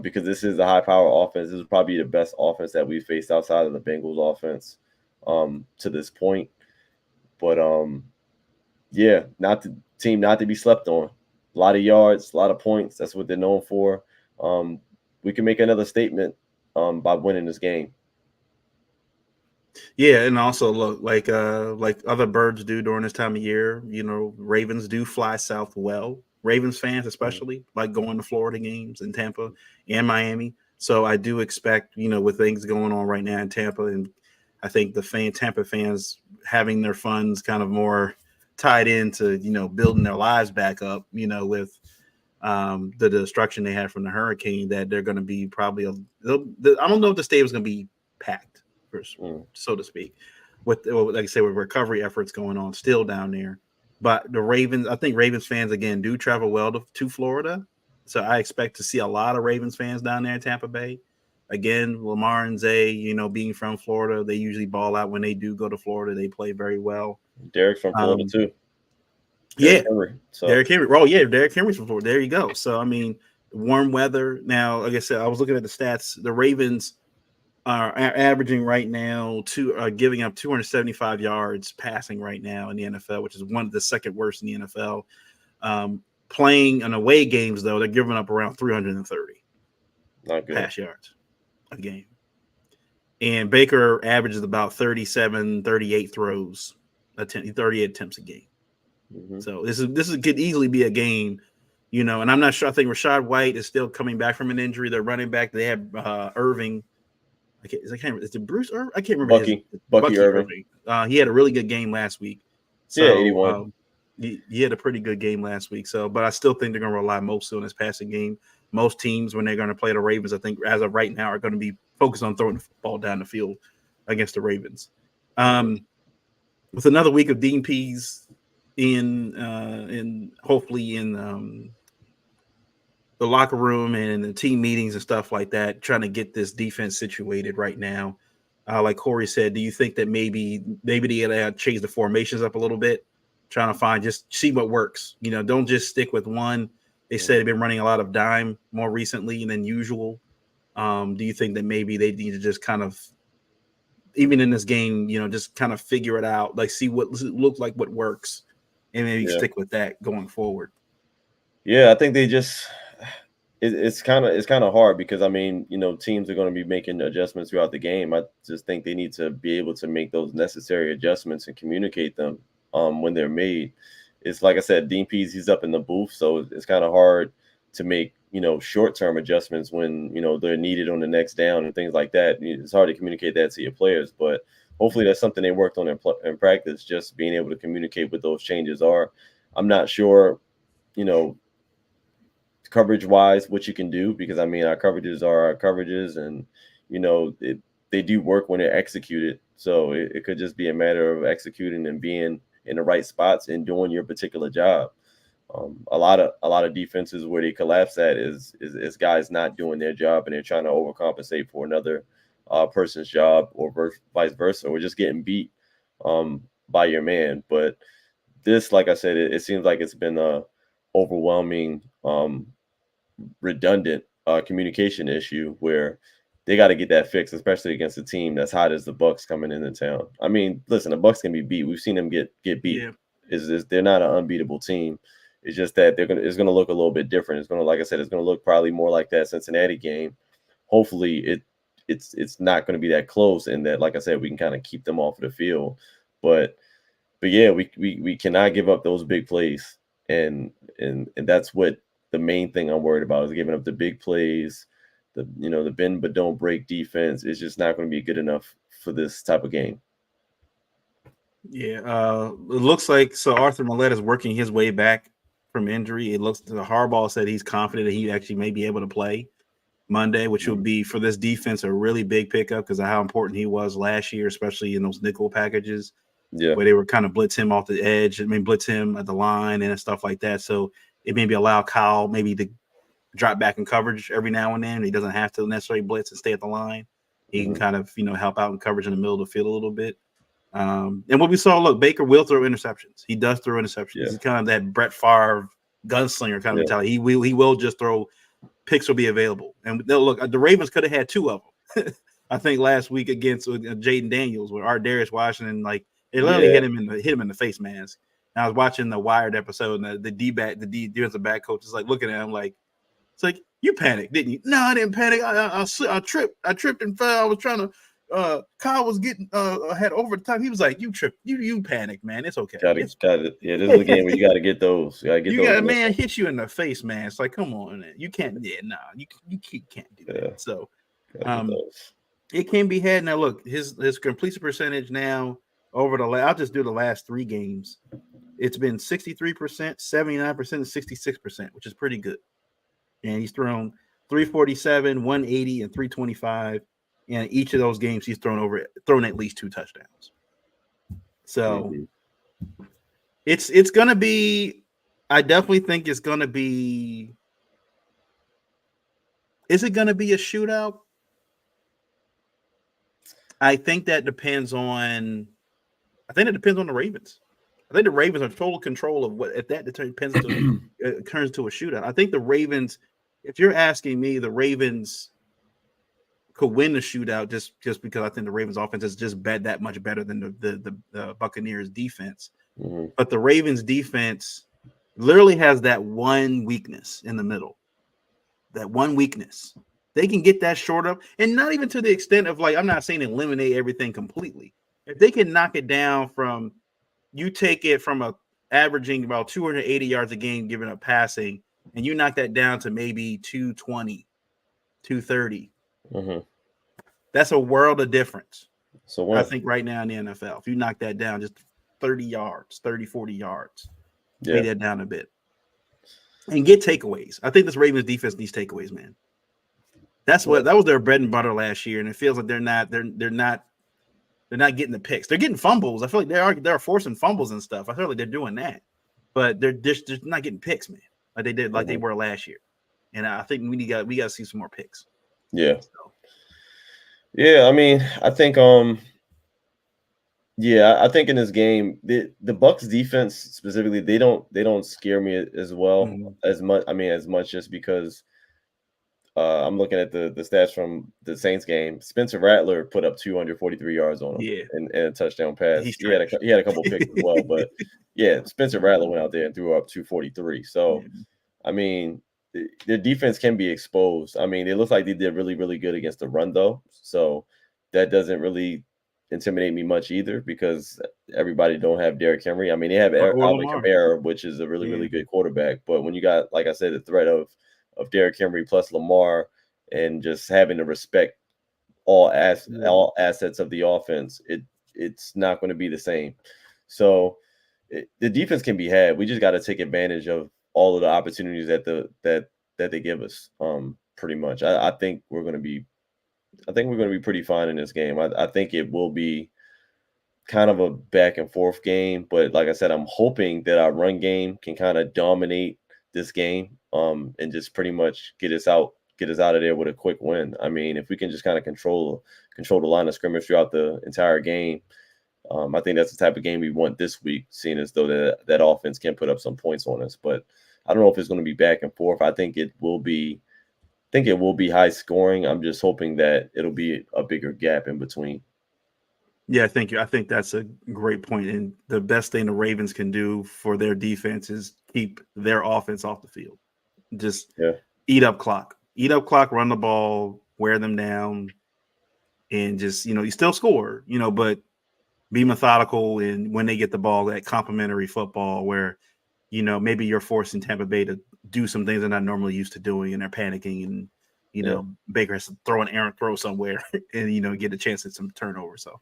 because this is a high-power offense. This is probably the best offense that we've faced outside of the Bengals offense to this point. But, not to be slept on. A lot of yards, a lot of points. That's what they're known for. We can make another statement by winning this game. Yeah, and also look like other birds do during this time of year. Ravens do fly south well. Ravens fans especially like going to Florida games in Tampa and Miami. So I do expect with things going on right now in Tampa, and I think the Tampa fans having their funds kind of more tied into, building their lives back up, with the destruction they had from the hurricane, that they're going to be probably I don't know if the stadium's going to be packed, so to speak, with, like I say, with recovery efforts going on still down there. But the Ravens, I think Ravens fans again do travel well to Florida, so I expect to see a lot of Ravens fans down there in Tampa Bay. Again, Lamar and Zay, being from Florida, they usually ball out when they do go to Florida. They play very well. Derek's from Florida too. Derrick Henry. Oh, yeah, Derrick Henry's from Florida. There you go. So, I mean, warm weather. Now, like I said, I was looking at the stats. The Ravens are averaging right now giving up 275 yards passing right now in the NFL, which is one of the second worst in the NFL. Playing in away games, though, they're giving up around 330 pass yards a game. And Baker averages about 37, 38 throws, 38 attempts a game. Mm-hmm. So this could easily be a game, and I'm not sure. I think Rachaad White is still coming back from an injury. They're running back. They have Irving. Is it Bruce Irving? I can't remember. Bucky Irving. He had a really good game last week. So, 81. He had a pretty good game last week. So, but I still think they're going to rely mostly on his passing game. Most teams, when they're going to play the Ravens, I think as of right now, are going to be focused on throwing the ball down the field against the Ravens. With another week of Dean Pease hopefully in the locker room and the team meetings and stuff like that, trying to get this defense situated right now. Like Corey said, do you think that maybe they gotta change the formations up a little bit, trying to just see what works? Don't just stick with one. They said they've been running a lot of dime more recently than usual. Do you think that maybe they need to just kind of, even in this game, just kind of figure it out, like see what looks like, what works, and maybe stick with that going forward? Yeah, I think they just it's kind of hard because I mean, teams are going to be making adjustments throughout the game. I just think they need to be able to make those necessary adjustments and communicate them when they're made. It's like I said, Dean Pease, he's up in the booth, so it's kind of hard to make short-term adjustments when they're needed on the next down and things like that. It's hard to communicate that to your players, but hopefully that's something they worked on in practice, just being able to communicate what those changes are. I'm not sure, coverage-wise, what you can do, because I mean our coverages are our coverages, and they do work when they're executed. So it could just be a matter of executing and being in the right spots and doing your particular job. A lot of defenses where they collapse at is guys not doing their job and they're trying to overcompensate for another person's job, or vice versa, or just getting beat by your man. But this, like I said, it seems like it's been a overwhelming, redundant communication issue where they got to get that fixed, especially against a team that's hot as the Bucs coming into town. I mean, listen, the Bucs can be beat. We've seen them get beat. Yeah. They're not an unbeatable team. It's just that it's gonna look a little bit different. It's gonna, like I said, it's gonna look probably more like that Cincinnati game. Hopefully, it's not gonna be that close, and that, like I said, we can kind of keep them off of the field. But yeah, we cannot give up those big plays, and that's what the main thing I'm worried about is giving up the big plays. The bend but don't break defense is just not going to be good enough for this type of game. Yeah, it looks like Arthur Millette is working his way back from injury. It looks Harbaugh said he's confident that he actually may be able to play Monday, which will be for this defense a really big pickup because of how important he was last year, especially in those nickel packages. Yeah, where they were kind of blitz him off the edge, blitz him at the line and stuff like that. So it maybe allow Kyle maybe to drop back in coverage every now and then. He doesn't have to necessarily blitz and stay at the line. He can kind of, help out in coverage in the middle of the field a little bit. And what we saw, look, Baker will throw interceptions. He does throw interceptions. Yeah. He's kind of that Brett Favre gunslinger kind of mentality. He will just throw. Picks will be available. And look, the Ravens could have had two of them. I think last week against Jaden Daniels with Darius Washington, like they literally hit him in the face mask. And I was watching the Wired episode, and the defensive back coach is like looking at him like, it's like, you panicked, didn't you? No, I didn't panic. I tripped and fell. I was trying to. Kyle was getting had over the top. He was like, "You tripped. You panicked, man. It's okay." Got it. Yeah, this is a game where you got to get those. You got a man hit you in the face, man. It's like, come on, man. You can't. Yeah, nah. You can't do that. So, It can be had. Now look, his completion percentage now over the I'll just do the last 3 games. It's been 63%, 79%, and 66%, which is pretty good. And he's thrown 347, 180, and 325. And each of those games he's thrown at least 2 touchdowns. So it's gonna be, I definitely think it's gonna be. Is it gonna be a shootout? I think that depends on. I think it depends on the Ravens. I think the Ravens are total control of what if that turns to a shootout. I think the Ravens, if you're asking me, the Ravens could win the shootout just because I think the Ravens offense is just that much better than the Buccaneers defense. Mm-hmm. But the Ravens defense literally has that one weakness in the middle. That one weakness. They can get that short up, and not even to the extent of like, I'm not saying eliminate everything completely. If they can knock it down from, you take it from averaging about 280 yards a game giving up passing, and you knock that down to maybe 220, 230. Mm-hmm. That's a world of difference. So I think right now in the NFL, if you knock that down just 30 yards, 30, 40 yards, take that down a bit. And get takeaways. I think this Ravens defense needs takeaways, man. That was their bread and butter last year, and it feels like they're not getting the picks. They're getting fumbles. I feel like they're forcing fumbles and stuff. I feel like they're doing that, but they're just not getting picks, man. Like they did, like they were last year. And I think we got to see some more picks. Yeah. So. Yeah, I mean, I think I think in this game, the Bucs defense specifically, they don't scare me as well as much. I mean, as much just because I'm looking at the stats from the Saints game. Spencer Rattler put up 243 yards on him and a touchdown pass. He had a couple picks as well, but yeah, Spencer Rattler went out there and threw up 243. So, I mean, their defense can be exposed. I mean, it looks like they did really, really good against the run, though. So that doesn't really intimidate me much either because everybody don't have Derrick Henry. I mean, they have Alvin Kamara, which is a really, really good quarterback. But when you got, like I said, the threat of Derrick Henry plus Lamar and just having to respect all assets of the offense, it's not going to be the same. So the defense can be had. We just got to take advantage of all of the opportunities that they give us. Pretty much, I think we're going to be pretty fine in this game. I think it will be kind of a back and forth game, but like I said, I'm hoping that our run game can kind of dominate this game, and just pretty much get us out of there with a quick win. I mean, if we can just kind of control the line of scrimmage throughout the entire game, I think that's the type of game we want this week, seeing as though that offense can put up some points on us. But I don't know if it's going to be back and forth. I think it will be high scoring. I'm just hoping that it'll be a bigger gap in between. Yeah, thank you. I think that's a great point. And the best thing the Ravens can do for their defense is keep their offense off the field. Just eat up clock, run the ball, wear them down, and just, you still score, but be methodical. And when they get the ball, that complimentary football where, maybe you're forcing Tampa Bay to do some things they're not normally used to doing, and they're panicking, and Baker has to throw an errant throw somewhere and get a chance at some turnover. So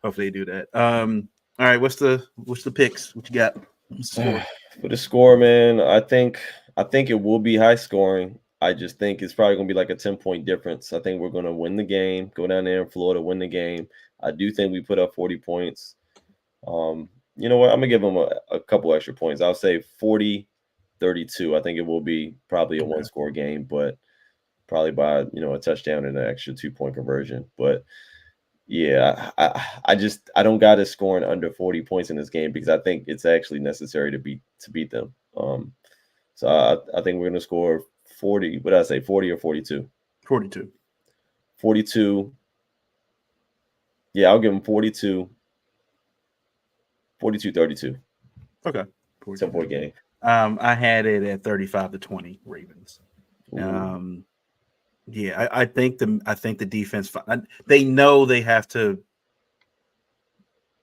hopefully they do that. All right, what's the picks? What you got? For the score, man, I think it will be high scoring. I just think it's probably going to be like a 10-point difference. I think we're going to win the game, go down there in Florida, win the game. I do think we put up 40 points. You know what? I'm going to give them a couple extra points. I'll say 40-32. I think it will be probably a one-score game, but probably by, a touchdown and an extra 2-point conversion. But yeah, I don't got us scoring under 40 points in this game because I think it's actually necessary to beat them. So I think we're going to score 40. What did I say? 40 or 42? 42. 42. Yeah, I'll give them 42. 42-32. Okay. 10-point game. I had it at 35-20 Ravens. Yeah, I think the defense, they know they got to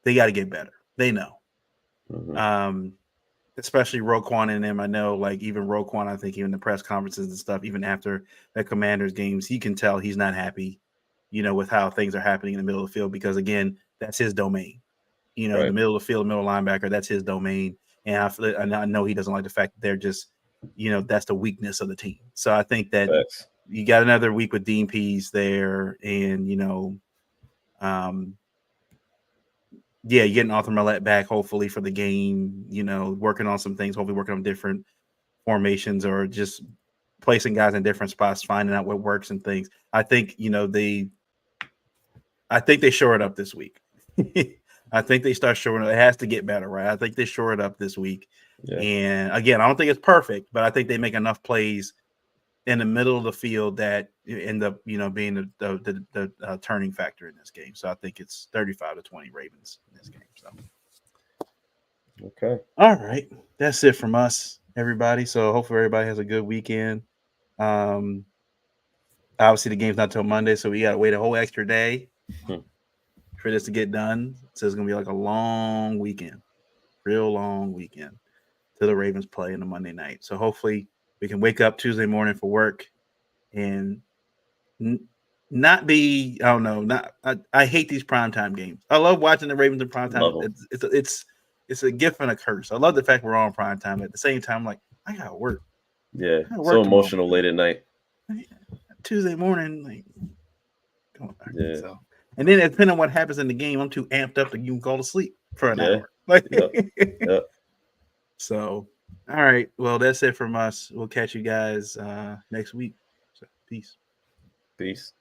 get better. They know. Especially Roquan and them. I know, like, even Roquan, I think even the press conferences and stuff, even after the Commanders games, he can tell he's not happy. with how things are happening in the middle of the field, because again, that's his domain. Right. The middle of the field, middle linebacker, that's his domain. And I know he doesn't like the fact that they're just, that's the weakness of the team. So I think that Facts. you got another week with Dean Pease there, and you're getting Arthur Millette back hopefully for the game. Working on some things, hopefully working on different formations or just placing guys in different spots, finding out what works and things. I think they shore it up this week. I think they start showing it. It has to get better, right? I think they shore it up this week. Yeah. And again, I don't think it's perfect, but I think they make enough plays in the middle of the field that end up, being the turning factor in this game. So I think it's 35-20 Ravens in this game. So. Okay. All right. That's it from us, everybody. So hopefully everybody has a good weekend. Obviously the game's not till Monday, so we got to wait a whole extra day for this to get done. So it's going to be like a long weekend, real long weekend till the Ravens play in the Monday night. So hopefully we can wake up Tuesday morning for work and not be, I don't know, I hate these primetime games. I love watching the Ravens in primetime. It's a gift and a curse. I love the fact we're on primetime. At the same time, like, I got to work. Yeah, so emotional late at night. Tuesday morning, like, come on. Yeah. So, and then depending on what happens in the game, I'm too amped up to even go to sleep for an hour. Like, yep. So, all right. Well, that's it from us. We'll catch you guys next week. So, peace. Peace.